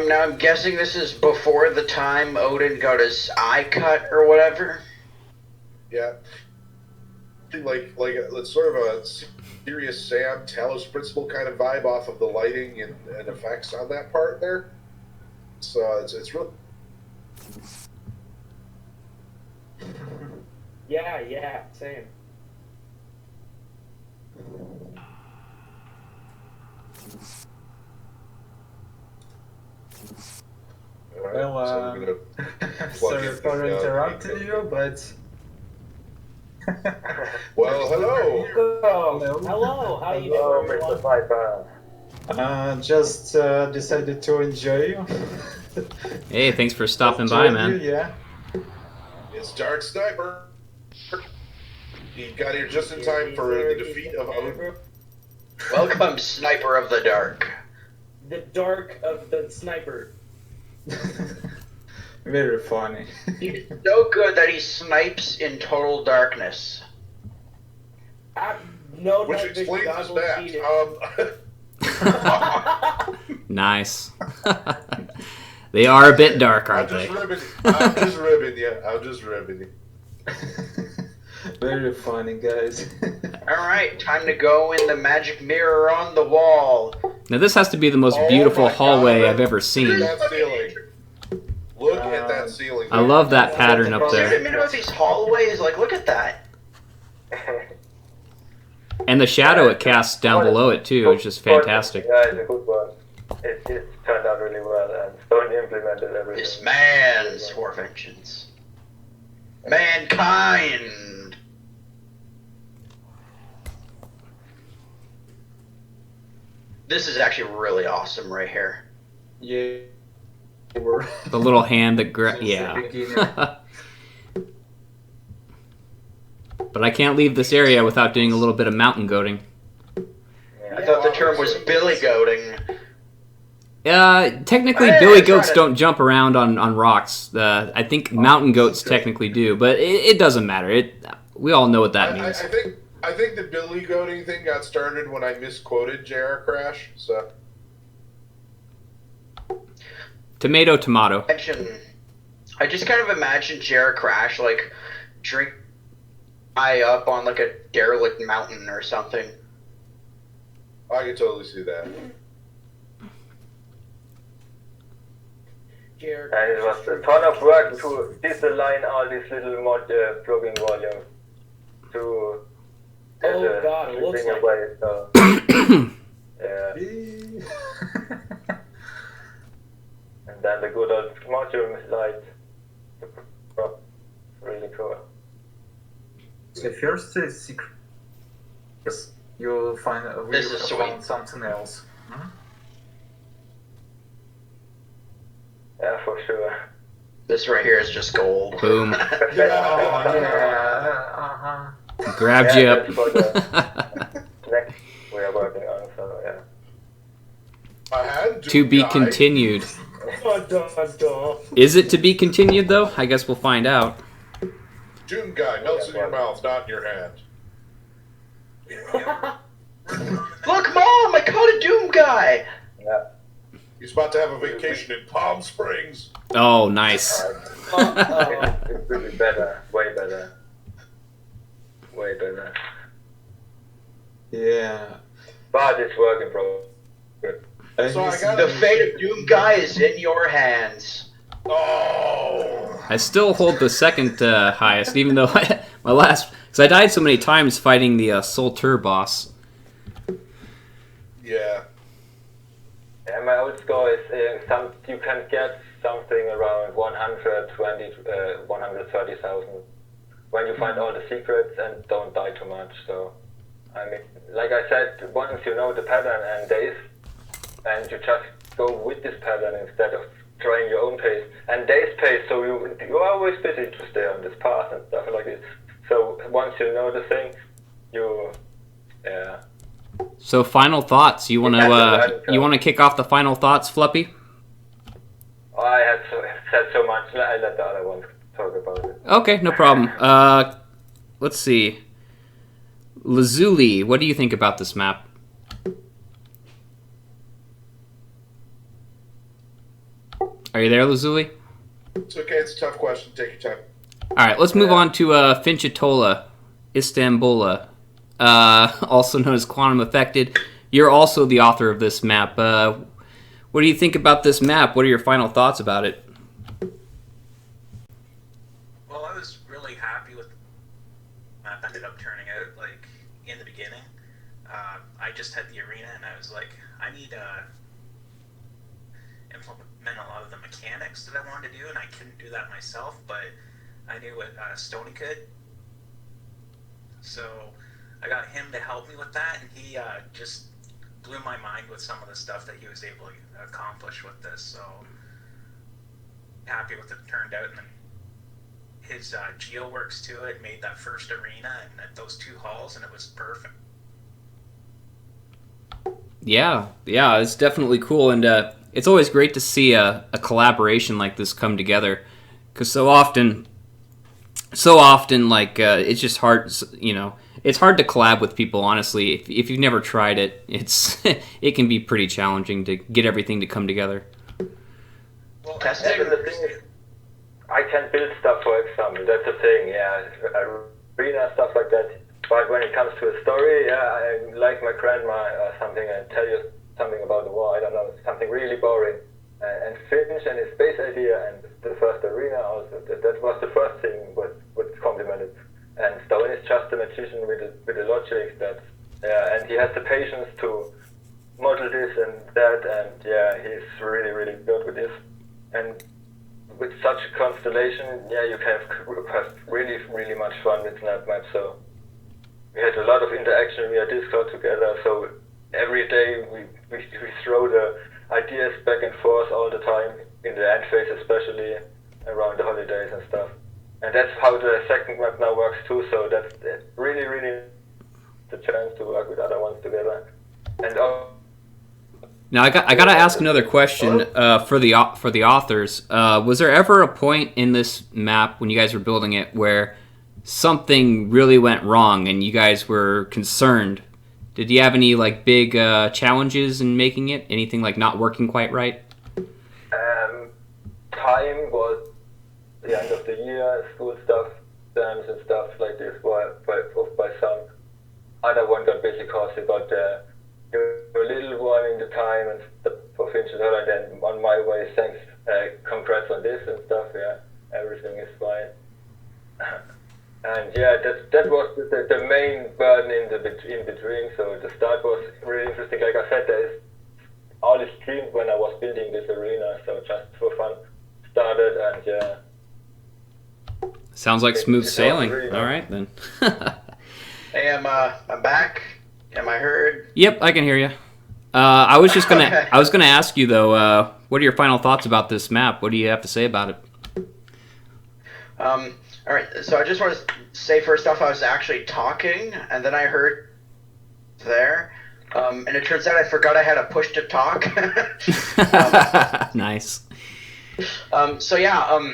Speaker 3: Now I'm guessing this is before the time Odin got his eye cut or whatever.
Speaker 6: Yeah. Like it's sort of a serious Sam Talos principle kind of vibe off of the lighting and effects on that part there. So it's really.
Speaker 5: Yeah, same.
Speaker 8: Well,
Speaker 6: So we're gonna plug
Speaker 8: sorry
Speaker 6: in
Speaker 8: for
Speaker 6: the,
Speaker 8: interrupting you, but
Speaker 6: Well, hello.
Speaker 5: Hello, how you
Speaker 2: Hello,
Speaker 5: doing,
Speaker 2: Mr.
Speaker 5: everyone?
Speaker 2: Piper.
Speaker 8: just decided to enjoy you.
Speaker 1: Hey, thanks for stopping by,
Speaker 8: Enjoy
Speaker 1: man.
Speaker 8: you, yeah.
Speaker 6: It's Dark Sniper. He got here just in time for the defeat of Odin.
Speaker 3: Welcome, Sniper of the Dark.
Speaker 5: The dark of the sniper.
Speaker 8: Very funny.
Speaker 3: He's so good that he snipes in total darkness.
Speaker 5: No
Speaker 6: Which
Speaker 5: night vision
Speaker 6: explains his
Speaker 5: goggles
Speaker 6: back.
Speaker 5: needed.
Speaker 1: Nice. They are a bit dark,
Speaker 6: I'm
Speaker 1: aren't
Speaker 6: just
Speaker 1: they?
Speaker 6: ribbing I'm just ribbing you. I'm just ribbing you.
Speaker 8: Very funny, guys.
Speaker 3: Alright, time to go in the magic mirror on the wall.
Speaker 1: Now this has to be the most
Speaker 6: Oh
Speaker 1: beautiful
Speaker 6: my
Speaker 1: hallway
Speaker 6: God.
Speaker 1: I've ever seen.
Speaker 6: That ceiling. that ceiling.
Speaker 1: I love that pattern up
Speaker 3: See what I
Speaker 1: there.
Speaker 3: mean about these hallways? Like, look at that.
Speaker 1: And the shadow it casts down below it too is just fantastic.
Speaker 2: Yeah, it's a good one. It turned out really well, and Stony implemented everything.
Speaker 3: This man swore vengeance. Mankind! This is actually really awesome right here.
Speaker 8: Yeah. We're
Speaker 1: The little hand that
Speaker 8: since the
Speaker 1: yeah.
Speaker 8: beginning.
Speaker 1: But I can't leave this area without doing a little bit of mountain goating.
Speaker 3: I thought the term was billy goating.
Speaker 1: Technically,
Speaker 3: Hey,
Speaker 1: billy
Speaker 3: I tried
Speaker 1: goats
Speaker 3: it.
Speaker 1: don't jump around on rocks. I think mountain goats technically do, but it doesn't matter. We all know what that means.
Speaker 6: I think the Billy goating thing got started when I misquoted JRcrash. So
Speaker 1: Tomato, tomato.
Speaker 3: I just kind of imagine JRcrash like drink high up on like a derelict mountain or something.
Speaker 6: I can totally see that.
Speaker 5: Jared.
Speaker 2: And it was a ton of work to disalign all these little mod plugin volumes to get
Speaker 5: Oh,
Speaker 2: the
Speaker 5: God, it looks
Speaker 2: thing
Speaker 5: like
Speaker 2: away. So, yeah. And then the good old module slide. Really cool.
Speaker 8: The first secret. Yes, you'll find
Speaker 3: This is sweet.
Speaker 8: find something else.
Speaker 2: Yeah, for sure.
Speaker 3: This right here is just gold.
Speaker 1: Boom.
Speaker 8: Uh-huh.
Speaker 1: Grabbed
Speaker 2: Yeah,
Speaker 1: you up.
Speaker 2: that's for the next we are working on, so yeah.
Speaker 6: I had
Speaker 1: To be
Speaker 6: Doomguy.
Speaker 1: continued.
Speaker 5: Dun, dun, dun.
Speaker 1: Is it to be continued though? I guess we'll find out.
Speaker 6: Doomguy melts in your mouth, not in your hand.
Speaker 3: Look, Mom! I caught a Doomguy!
Speaker 2: Yeah.
Speaker 6: He's about to have a vacation in Palm Springs.
Speaker 1: Oh, nice.
Speaker 2: It's really better. Way better. Way better.
Speaker 8: Yeah.
Speaker 2: But it's working, bro.
Speaker 6: So I got
Speaker 3: The fate of Doomguy is in your hands.
Speaker 6: Oh.
Speaker 1: I still hold the second highest, even though my last, because I died so many times fighting the Soltur boss.
Speaker 6: Yeah.
Speaker 2: Yeah, my old score is you can get something around 130,000 when you find all the secrets and don't die too much. So, I mean, like I said, once you know the pattern and days, and you just go with this pattern instead of trying your own pace and days pace. So you're always busy to stay on this path and stuff like this. So once you know the thing, yeah.
Speaker 1: So final thoughts. You want to kick off the final thoughts, Fluppy?
Speaker 2: I had said so much. I let the other ones talk about it.
Speaker 1: Okay, no problem. Let's see. Lazuli, what do you think about this map? Are you there, Lazuli?
Speaker 6: It's okay. It's a tough question. Take your time.
Speaker 1: All right, let's move on to Finchatolla, Istanbula, also known as Quantum Affected. You're also the author of this map. What do you think about this map? What are your final thoughts about it?
Speaker 4: Well, I was really happy with the map ended up turning out. Like in the beginning, I just had the arena, and I was like, I need to implement a lot of the mechanics that I wanted to do, and I couldn't do that myself, but I knew what Stony could. So I got him to help me with that, and he just blew my mind with some of the stuff that he was able to accomplish with this. So happy with it turned out, and then his geo works to it made that first arena and those two halls, and it was perfect.
Speaker 1: Yeah, it's definitely cool, and it's always great to see a collaboration like this come together, because so often, like it's just hard, it's hard to collab with people. Honestly, if you've never tried it, it can be pretty challenging to get everything to come together.
Speaker 4: Well,
Speaker 3: Testing.
Speaker 2: And the thing is, I can build stuff, for example. That's the thing, yeah. Arena, stuff like that. But when it comes to a story, yeah, I like my grandma or something and tell you something about the war. I don't know, something really boring. And Finch and his space idea and the first arena also. That was the first thing what complimented. And Stone is just a magician with the logic that, and he has the patience to model this and that, and yeah, he's really, really good with this. And with such a constellation, yeah, you can have really, really much fun with Snapmap. So we had a lot of interaction via Discord together. So every day we throw the ideas back and forth all the time, in the end phase especially, around the holidays and stuff. And that's how the second map now works too, so that's really, really the chance to work with other ones together. And
Speaker 1: now I gotta ask another question for the authors. Was there ever a point in this map when you guys were building it where something really went wrong and you guys were concerned? Did you have any like big challenges in making it? Anything like not working quite right?
Speaker 2: Time was the end of the year, school stuff, exams and stuff like this by some. Other one got busy because he got a little one in the time and stuff for Finchatolla, and then on my way, thanks, congrats on this and stuff, yeah, everything is fine. And yeah, that was the main burden in between, so the start was really interesting. Like I said, there is all the streams when I was building this arena, so just for fun started, and yeah.
Speaker 1: Sounds like smooth sailing.
Speaker 2: Really
Speaker 1: all right then.
Speaker 3: Hey, I'm back. Am I heard?
Speaker 1: Yep, I can hear you. I was gonna ask you though. What are your final thoughts about this map? What do you have to say about it?
Speaker 3: All right. So I just want to say first off, I was actually talking, and then I heard there, and it turns out I forgot I had a push to talk.
Speaker 1: Nice.
Speaker 3: So yeah.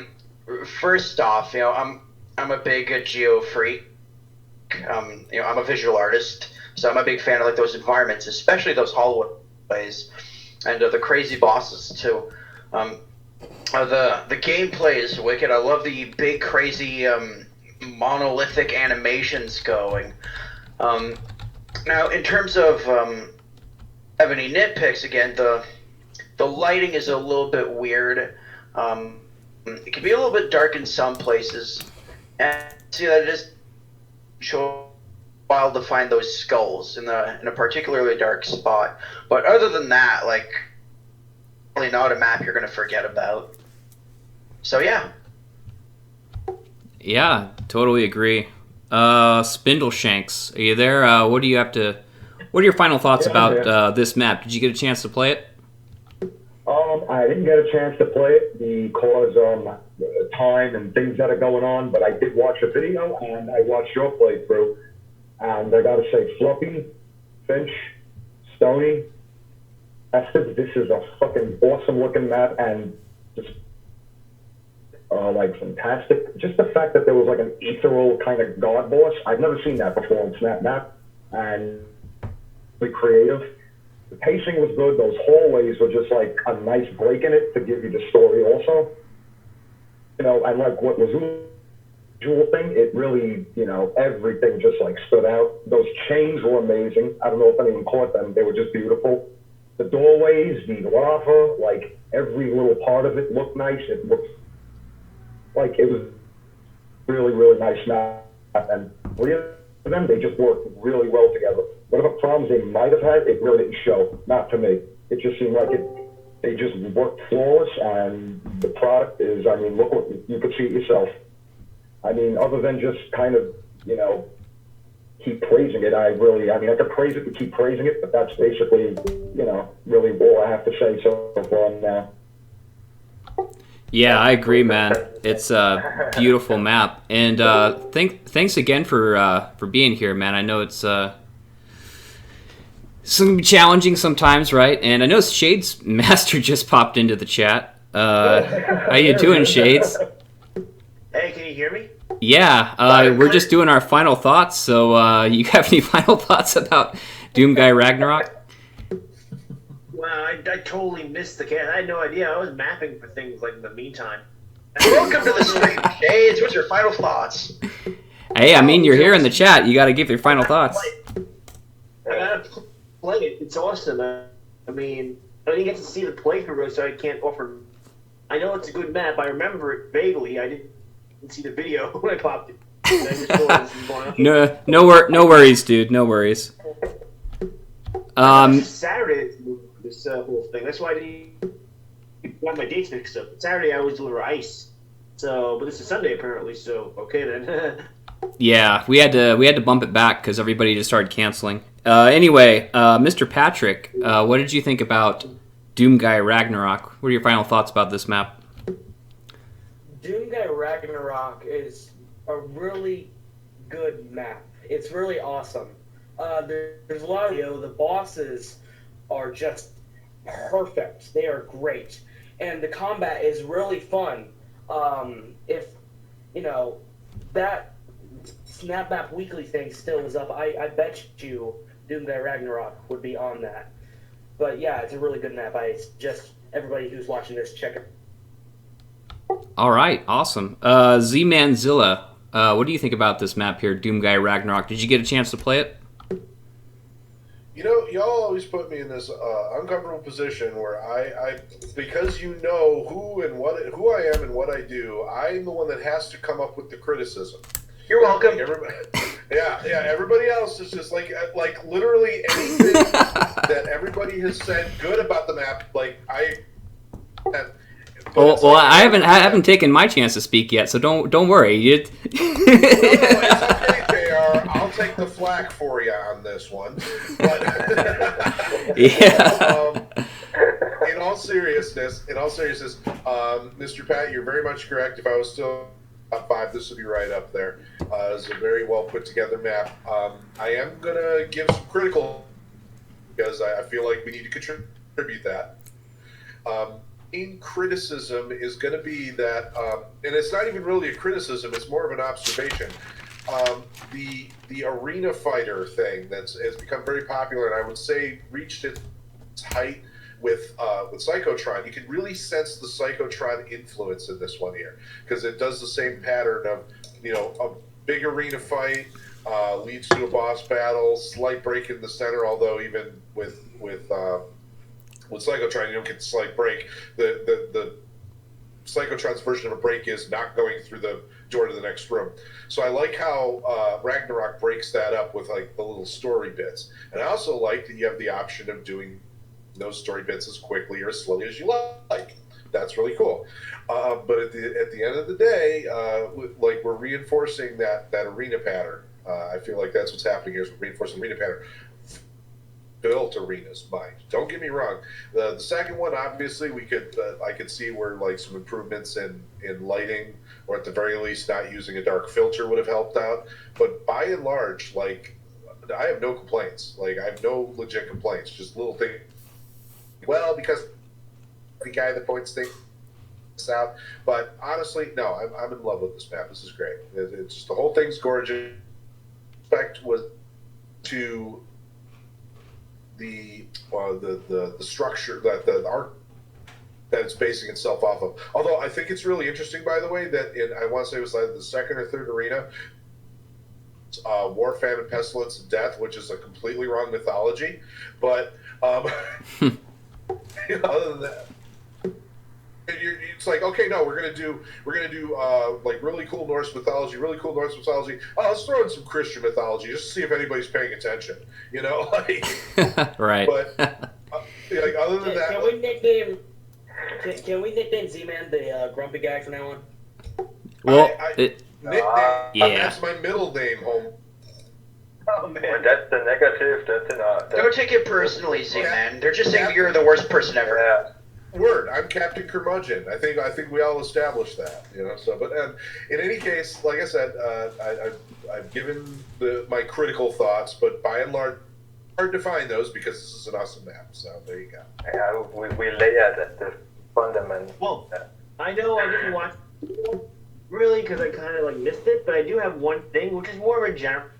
Speaker 3: First off, I'm a big geo freak. I'm a visual artist, so I'm a big fan of like those environments, especially those hallways and the crazy bosses too. The gameplay is wicked. I love the big crazy monolithic animations going. Now, in terms of have any nitpicks, again, the lighting is a little bit weird. It can be a little bit dark in some places, and see that it is a while to find those skulls in a particularly dark spot. But other than that, like, really not a map you're gonna forget about. So yeah.
Speaker 1: Yeah, totally agree. Spindleshanks, are you there? What are your final thoughts about this map? Did you get a chance to play it?
Speaker 7: I didn't get a chance to play it because time and things that are going on, but I did watch a video and I watched your playthrough, and I gotta say, Fluppy, Finch, Stony, this is a fucking awesome looking map, and just like fantastic. Just the fact that there was like an ethereal kind of god boss, I've never seen that before in Snapmap, and really creative. The pacing was good. Those hallways were just like a nice break in it to give you the story also. And like what was the visual thing, it really, everything just like stood out. Those chains were amazing. I don't know if anyone caught them. They were just beautiful. The doorways, the lava, like every little part of it looked nice. It looked like it was really, really nice map. And for them, they just worked really well together. Whatever problems they might have had, it really didn't show. Not to me. It just seemed like they just worked flawless, and the product is, look what you could see it yourself. Other than just kind of, keep praising it, I could praise it and keep praising it, but that's basically, really all I have to say so far now.
Speaker 1: Yeah, I agree, man. It's a beautiful map, and thanks again for being here, man. I know it's gonna be challenging sometimes, right? And I know Shadesmaster just popped into the chat. How you doing, Shades?
Speaker 5: Hey, can you hear me?
Speaker 1: Yeah, we're just doing our final thoughts. So, you have any final thoughts about Doomguy Ragnarok?
Speaker 5: Wow, I totally missed the cat. I had no idea. I was mapping for things like in the meantime.
Speaker 3: Welcome to the stream, Shades. What's your final thoughts?
Speaker 1: Hey, you're here in the chat. You got to give your final thoughts.
Speaker 5: I gotta play it. It's awesome. I didn't get to see the playthrough, so I can't offer I know it's a good map. I remember it vaguely. I didn't see the video when I popped it.
Speaker 1: No worries, dude. No worries.
Speaker 5: It's Saturday, this whole thing. That's why I didn't got my dates mixed up. Saturday I always deliver ice. So, but this is Sunday apparently. So, okay then.
Speaker 1: Yeah, we had to bump it back because everybody just started canceling. Anyway, Mr. Patrick, what did you think about Doomguy Ragnarok? What are your final thoughts about this map?
Speaker 5: Doomguy Ragnarok is a really good map. It's really awesome. There's a lot of the bosses are just perfect. They are great, and the combat is really fun. If that Snapmap weekly thing still is up, I bet you Doomguy Ragnarok would be on that. But yeah, it's a really good map. I suggest everybody who's watching this check it.
Speaker 1: All right, awesome. Zmann Zilla, what do you think about this map here, Doomguy Ragnarok? Did you get a chance to play it?
Speaker 6: Y'all always put me in this uncomfortable position where I because you know who I am and what I do, I'm the one that has to come up with the criticism.
Speaker 3: You're welcome.
Speaker 6: Everybody else is just like literally anything that everybody has said good about the map.
Speaker 1: I haven't taken my chance to speak yet, so don't worry.
Speaker 6: No, it's okay, JR. I'll take the flack for you on this one. But
Speaker 1: yeah.
Speaker 6: In all seriousness, Mr. Pat, you're very much correct. If I was still top 5, this would be right up there. It's a very well put together map. I am gonna give some critical because I feel like we need to contribute that. Main criticism is going to be that, and it's not even really a criticism; it's more of an observation. The arena fighter thing has become very popular, and I would say reached its height with Psychotron. You can really sense the Psychotron influence in this one here because it does the same pattern of a big arena fight leads to a boss battle, slight break in the center. Although even with Psychotron, you don't get the slight break. The Psychotron's version of a break is not going through the door to the next room. So I like how Ragnarok breaks that up with like the little story bits. And I also like that you have the option of doing those story bits as quickly or as slowly as you like. That's really cool. But at the end of the day, we're reinforcing that arena pattern. I feel like that's what's happening here is we're reinforcing the arena pattern. Built arenas, mind. Don't get me wrong. The second one, obviously, I could see where like some improvements in lighting, or at the very least, not using a dark filter would have helped out. But by and large, like I have no complaints. Like I have no legit complaints. Just little things. Well, because the guy that points things out. But honestly, no, I'm in love with this map. This is great. It's just the whole thing's gorgeous. Respect was to the structure that the art that it's basing itself off of. Although I think it's really interesting, by the way, that I want to say it was either the second or third arena, War, Famine, Pestilence, and Death, which is a completely wrong mythology. But other than that, it's like, okay, no, we're gonna do like really cool Norse mythology. Oh, let's throw in some Christian mythology just to see if anybody's paying attention.
Speaker 1: Right.
Speaker 6: But like other than that,
Speaker 5: can we nickname Z-Man the grumpy guy from now on?
Speaker 1: Well,
Speaker 6: nickname. That's my middle name, home.
Speaker 2: Oh man, when that's the negative. That's enough.
Speaker 3: Don't take it personally, Z-Man. They're just saying you're the worst person ever.
Speaker 2: Yeah.
Speaker 6: Word, I'm Captain Curmudgeon. I think we all established that, So, but in any case, like I said, I've given my critical thoughts, but by and large, hard to find those because this is an awesome map. So there you go.
Speaker 2: Yeah, we lay at the fundament.
Speaker 5: Well, I know I didn't watch really because I kind of like missed it, but I do have one thing which is more of a general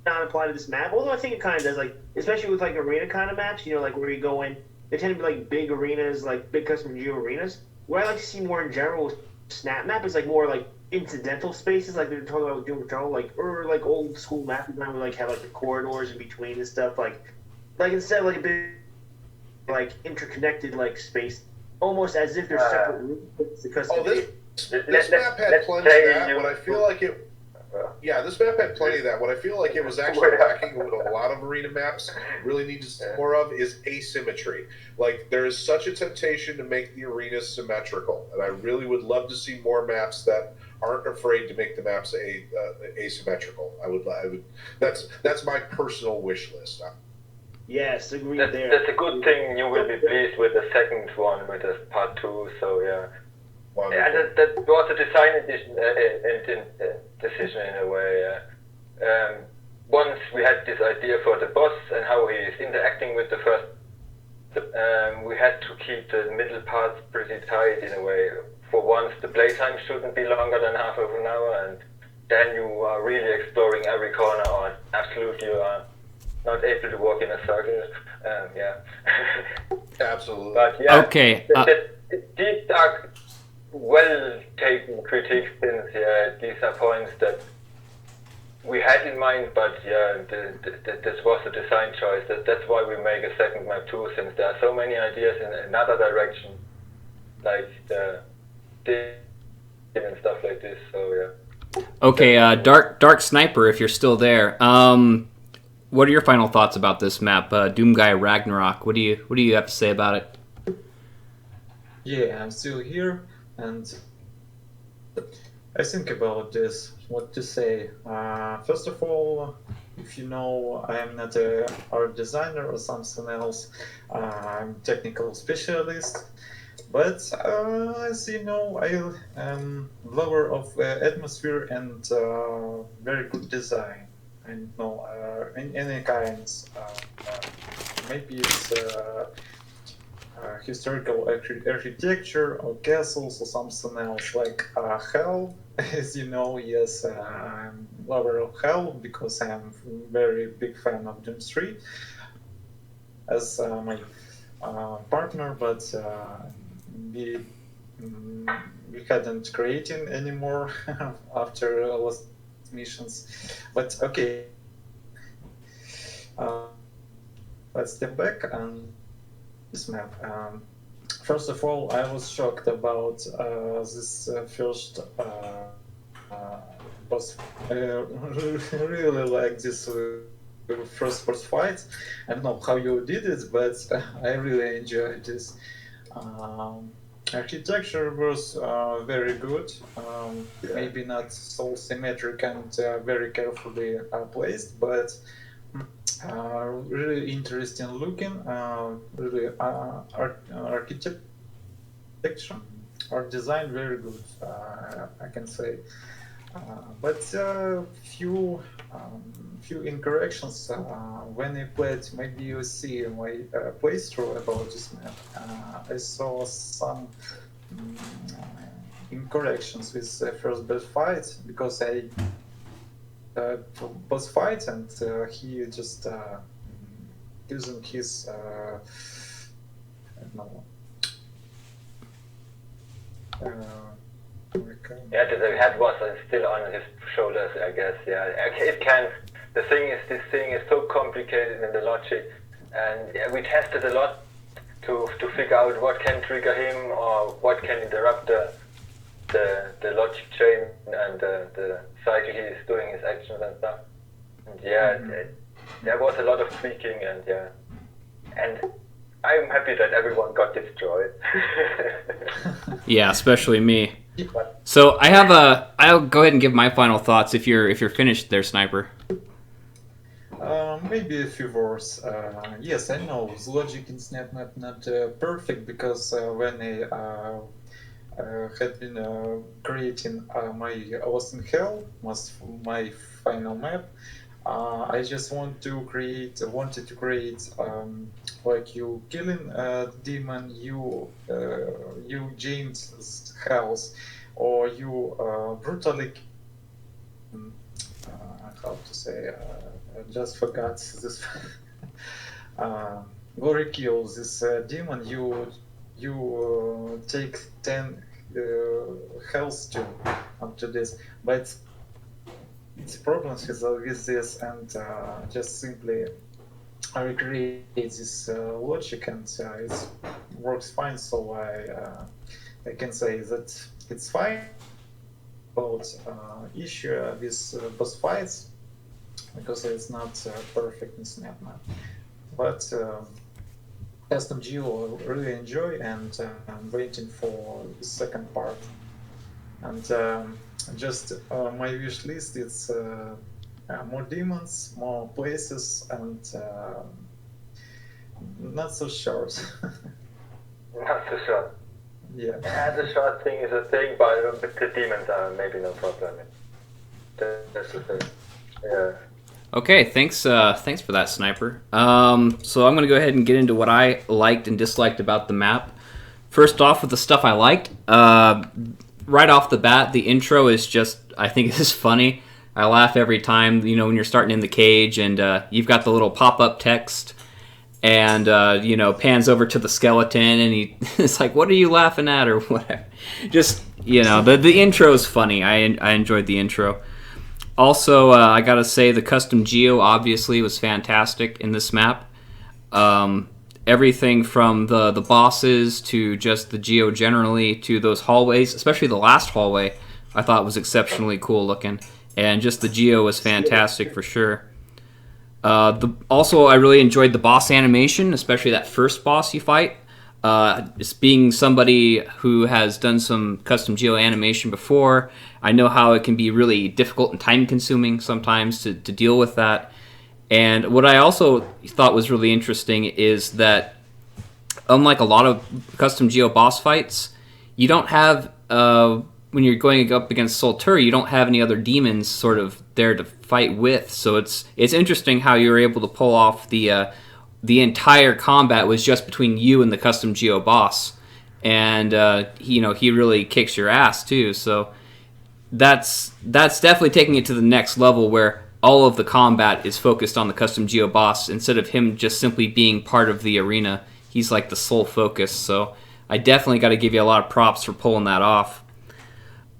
Speaker 5: not apply to this map. Although I think it kind of does, like especially with like arena kind of maps, like where you go in. They tend to be like big arenas, like big custom geo arenas. What I like to see more in general with Snapmap is like more like incidental spaces, like they're talking about Doom Patrol, or like old school map design, where like have like the corridors in between and stuff. Like instead of like a big like interconnected like space, almost as if they're separate rooms because
Speaker 6: this map had plenty of that. What I feel like it. Yeah, this map had plenty of that. What I feel like it was actually lacking, what a lot of arena maps really need to see more of, is asymmetry. Like, there is such a temptation to make the arenas symmetrical, and I really would love to see more maps that aren't afraid to make the maps asymmetrical. I would. That's my personal wish list.
Speaker 5: Yes, agree
Speaker 2: that's,
Speaker 5: there.
Speaker 2: That's a good thing. You will be pleased with the second one, with the part 2. So yeah.
Speaker 6: Wonderful.
Speaker 2: Yeah, that was a design decision in a way. Once we had this idea for the boss and how he is interacting with the first, we had to keep the middle parts pretty tight in a way. For once, the playtime shouldn't be longer than half of an hour, and then you are really exploring every corner, or absolutely you are not able to walk in a circle. Yeah.
Speaker 6: Absolutely.
Speaker 2: But yeah,
Speaker 1: Okay.
Speaker 2: these are well-taken critiques, since these are points that we had in mind, but this was a design choice. That's why we make a second map too, since there are so many ideas in another direction, like the and stuff like this. So yeah.
Speaker 1: Okay, Dark Sniper, if you're still there, what are your final thoughts about this map, Doomguy Ragnarok? What do you have to say about it?
Speaker 8: Yeah, I'm still here, and I think about this, what to say. First of all, if you know, I am not an art designer or something else. I'm a technical specialist, but as you know, I am lover of atmosphere and very good design. I don't know, in any kinds. Maybe it's historical architecture or castles or something else, like Hell. As you know, yes, I'm lover of Hell because I'm very big fan of Doom 3 as my partner, but we hadn't created anymore after last missions. But okay, let's step back and this map. First of all, I was shocked about this first boss. I really like this first boss fight. I don't know how you did it, but I really enjoyed this. Architecture was very good, maybe not so symmetric and very carefully placed, but really interesting looking, really architecture, art design very good, I can say. But few incorrections when I played. Maybe you see my playthrough about this map. I saw some incorrections with the first boss fight because I boss fight and he just using his I don't know.
Speaker 2: Yeah, the head was still on his shoulders, I guess. Yeah, it can. The thing is, this thing is so complicated in the logic, and we tested a lot to figure out what can trigger him or what can interrupt the logic chain and the cycle he is doing his actions and stuff. And there was a lot of tweaking, and I'm happy that everyone got destroyed.
Speaker 1: Yeah, especially me. So I'll go ahead and give my final thoughts if you're finished there, Sniper.
Speaker 8: Maybe a few words. Yes, I know the logic in Snapmap not perfect because when I had been creating my Lost in Hell, my final map, I just wanted to create like you killing a demon, you James' house, or you brutally how to say, I just forgot this glory kill this demon, you take 10 health to up to this, but it's problems with this, and just simply recreate this logic, and it's works fine. So I can say that it's fine. About issue with boss fights because it's not perfect in Snapmap, but custom geo I really enjoy, and I'm waiting for the second part. And just my wish list, it's more demons, more places, and not so short.
Speaker 2: Not so short.
Speaker 8: Yeah.
Speaker 2: The short thing is a thing, but the demons are maybe no problem. That's the thing. Yeah.
Speaker 1: Okay, thanks for that, Sniper. So I'm going to go ahead and get into what I liked and disliked about the map. First off, with the stuff I liked, right off the bat, the intro is just, I think it's funny. I laugh every time, you know, when you're starting in the cage and you've got the little pop-up text and, you know, pans over to the skeleton and it's like, what are you laughing at or whatever. Just, you know, the intro is funny. I enjoyed the intro. Also, I gotta say the custom geo obviously was fantastic in this map. Everything from the bosses to just the geo generally to those hallways, especially the last hallway, I thought was exceptionally cool looking. And just the geo was fantastic for sure. Also, I really enjoyed the boss animation, especially that first boss you fight. Just being somebody who has done some custom geo animation before, I know how it can be really difficult and time-consuming sometimes to deal with that. And what I also thought was really interesting is that, unlike a lot of custom geo boss fights, you don't have, when you're going up against Soltur, you don't have any other demons sort of there to fight with. So it's interesting how you're able to pull off the entire combat was just between you and the custom geo boss, and you know, he really kicks your ass too. So that's definitely taking it to the next level where all of the combat is focused on the custom geo boss instead of him just simply being part of the arena. He's like the sole focus. So I definitely got to give you a lot of props for pulling that off.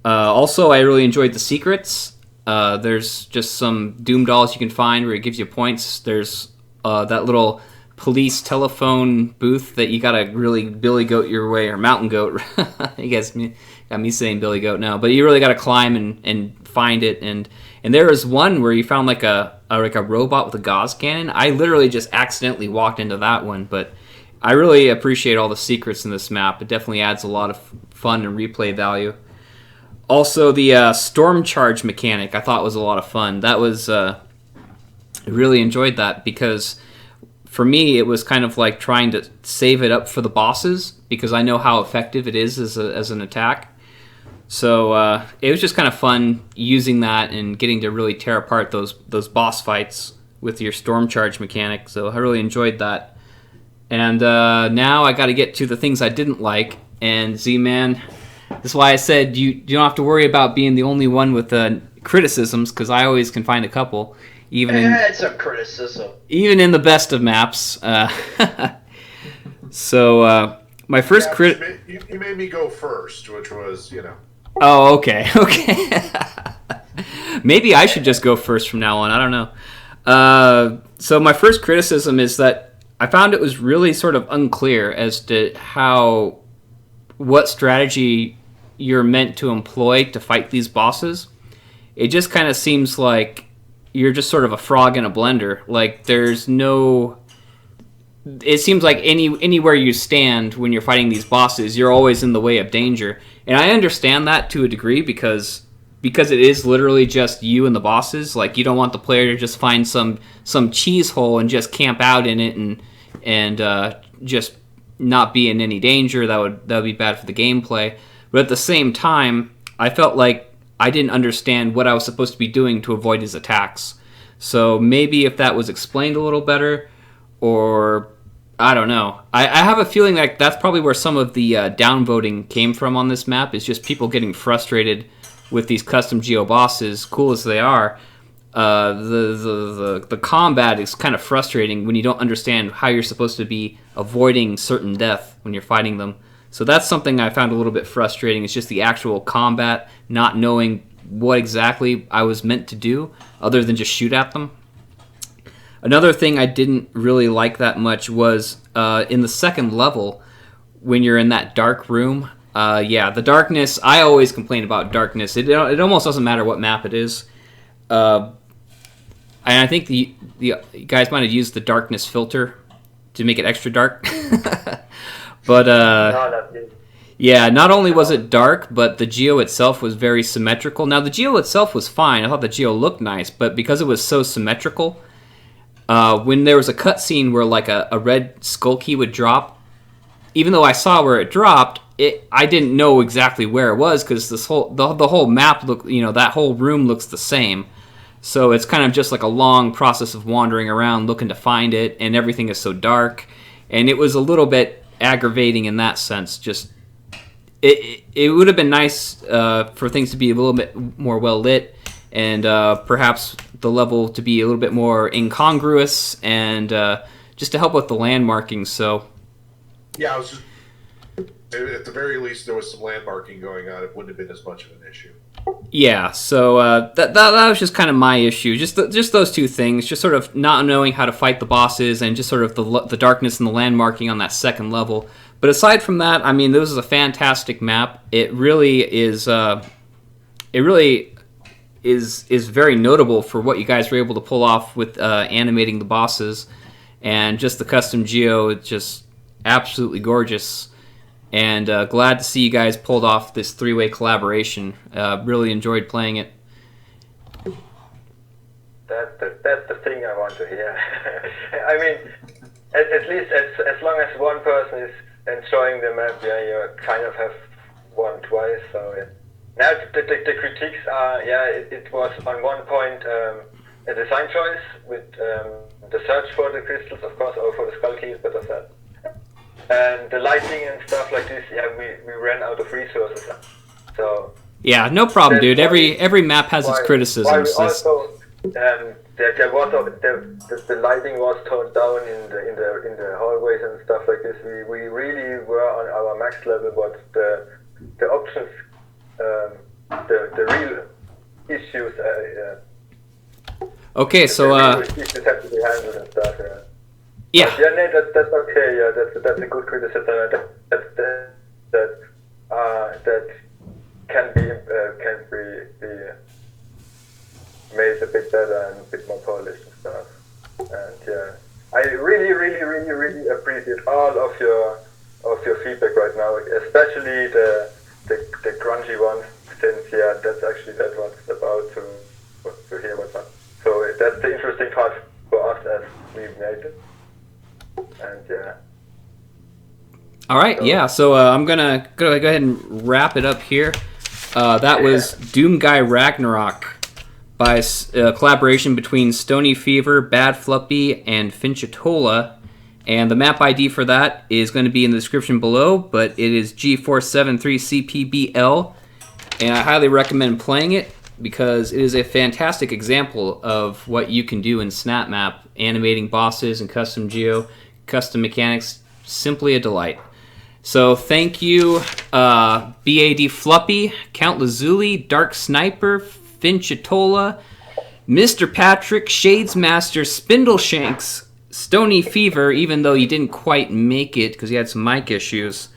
Speaker 1: Also, I really enjoyed the secrets. There's just some Doom dolls you can find where it gives you points. There's that little police telephone booth that you gotta really Billy Goat your way, or Mountain Goat. You guys got me saying Billy Goat now, but you really gotta climb and find it. And there was one where you found like a robot with a gauze cannon. I literally just accidentally walked into that one, but I really appreciate all the secrets in this map. It definitely adds a lot of fun and replay value. Also, the storm charge mechanic I thought was a lot of fun. That was I really enjoyed that because for me, it was kind of like trying to save it up for the bosses because I know how effective it is as an attack. So it was just kind of fun using that and getting to really tear apart those boss fights with your storm charge mechanic. So I really enjoyed that. And now I got to get to the things I didn't like. And Zmann, that's why I said you don't have to worry about being the only one with criticisms because I always can find a couple.
Speaker 3: It's some criticism.
Speaker 1: Even in the best of maps. So, my first
Speaker 6: You made me go first, which was, you know.
Speaker 1: Oh, okay. Maybe I should just go first from now on. I don't know. So, my first criticism is that I found it was really sort of unclear as to what strategy you're meant to employ to fight these bosses. It just kind of seems like you're just sort of a frog in a blender. Like, there's no... It seems like anywhere you stand when you're fighting these bosses, you're always in the way of danger. And I understand that to a degree because it is literally just you and the bosses. Like, you don't want the player to just find some cheese hole and just camp out in it and just not be in any danger. That would be bad for the gameplay. But at the same time, I felt like I didn't understand what I was supposed to be doing to avoid his attacks. So maybe if that was explained a little better, or I don't know. I have a feeling like that's probably where some of the downvoting came from on this map, is just people getting frustrated with these custom geo bosses, cool as they are. The combat is kind of frustrating when you don't understand how you're supposed to be avoiding certain death when you're fighting them. So that's something I found a little bit frustrating. It's just the actual combat, not knowing what exactly I was meant to do other than just shoot at them. Another thing I didn't really like that much was in the second level, when you're in that dark room. Yeah, the darkness. I always complain about darkness. It almost doesn't matter what map it is. And I think the you guys might have used the darkness filter to make it extra dark. But yeah, not only was it dark, but the geo itself was very symmetrical. Now the geo itself was fine. I thought the geo looked nice, but because it was so symmetrical, when there was a cutscene where like a red skull key would drop, even though I saw where it dropped, I didn't know exactly where it was because the whole map look, that whole room looks the same. So it's kind of just like a long process of wandering around looking to find it, and everything is so dark, and it was a little bit aggravating in that sense. Just it would have been nice for things to be a little bit more well lit, and perhaps the level to be a little bit more incongruous, and just to help with the landmarking. So
Speaker 6: yeah, I was just, at the very least, there was some landmarking going on. It wouldn't have been as much of an issue.
Speaker 1: Yeah, so that was just kind of my issue. Just those two things, just sort of not knowing how to fight the bosses, and just sort of the darkness and the landmarking on that second level. But aside from that, I mean, this is a fantastic map. It really is. Is very notable for what you guys were able to pull off with animating the bosses, and just the custom geo. It's just absolutely gorgeous. And glad to see you guys pulled off this 3-way collaboration. Really enjoyed playing it.
Speaker 2: That's the thing I want to hear. I mean, at least as long as one person is enjoying the map, yeah, you kind of have won twice. So yeah. Now the critiques are, yeah, it was on one point a design choice with the search for the crystals, of course, or for the skull keys, but of that. And the lighting and stuff like this, yeah, we ran out of resources. So
Speaker 1: yeah, no problem, dude. Every map has its criticisms.
Speaker 2: Also, the lighting was toned down in the hallways and stuff like this. We really were on our max level, but the options, the real issues.
Speaker 1: Okay, so
Speaker 2: issues have to be handled and stuff. Yeah.
Speaker 1: Yeah.
Speaker 2: But yeah, no, that's okay. Yeah, that's a good criticism. That can be made a bit better and a bit more polished and stuff. And yeah, I really appreciate all of your feedback right now, especially the grungy ones. Since yeah, that's what it's about to hear what's up. So that's the interesting part for us as we made it. And yeah.
Speaker 1: All right, yeah. So I'm gonna go ahead and wrap it up here. That was Doomguy Ragnarok by collaboration between Stony Fever, B.A.D, Fluppy, and Finchatolla. And the map ID for that is going to be in the description below, but it is G473CPBL, and I highly recommend playing it because it is a fantastic example of what you can do in Snapmap, animating bosses and custom geo, custom mechanics, simply a delight. So thank you, B.A.D. Fluppy, Count Lazuli, Dark Sniper, Finchatolla, Mr. Patrick, Shadesmaster, Spindleshanks, Stony Fever, even though he didn't quite make it because he had some mic issues,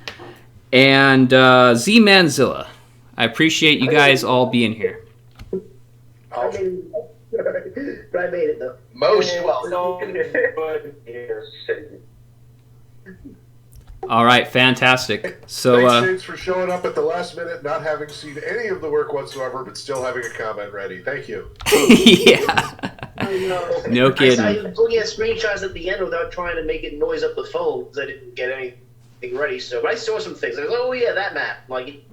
Speaker 1: and Zmann, Zilla. I appreciate you guys all being here.
Speaker 9: I made it though.
Speaker 3: Most welcome.
Speaker 1: All right, fantastic. So
Speaker 6: thanks, James, for showing up at the last minute, not having seen any of the work whatsoever, but still having a comment ready. Thank you.
Speaker 1: Yeah.
Speaker 9: I know.
Speaker 1: No kidding.
Speaker 9: I was looking at screenshots at the end without trying to make it noise up the phone because I didn't get anything ready. So, but I saw some things. I was like, oh yeah, that map. Like,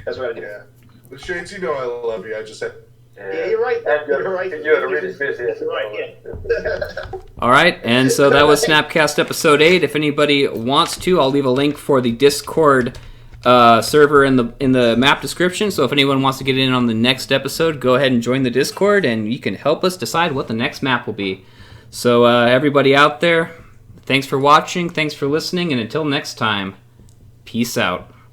Speaker 9: that's what I did.
Speaker 6: Yeah. But Shades, you know I love you. I just said.
Speaker 9: Yeah, you're right. You're right.
Speaker 2: You're really busy.
Speaker 9: You're right. Yeah.
Speaker 1: All right, and so that was Snapcast episode 8. If anybody wants to, I'll leave a link for the Discord server in the map description. So if anyone wants to get in on the next episode, go ahead and join the Discord, and you can help us decide what the next map will be. So everybody out there, thanks for watching, thanks for listening, and until next time, peace out.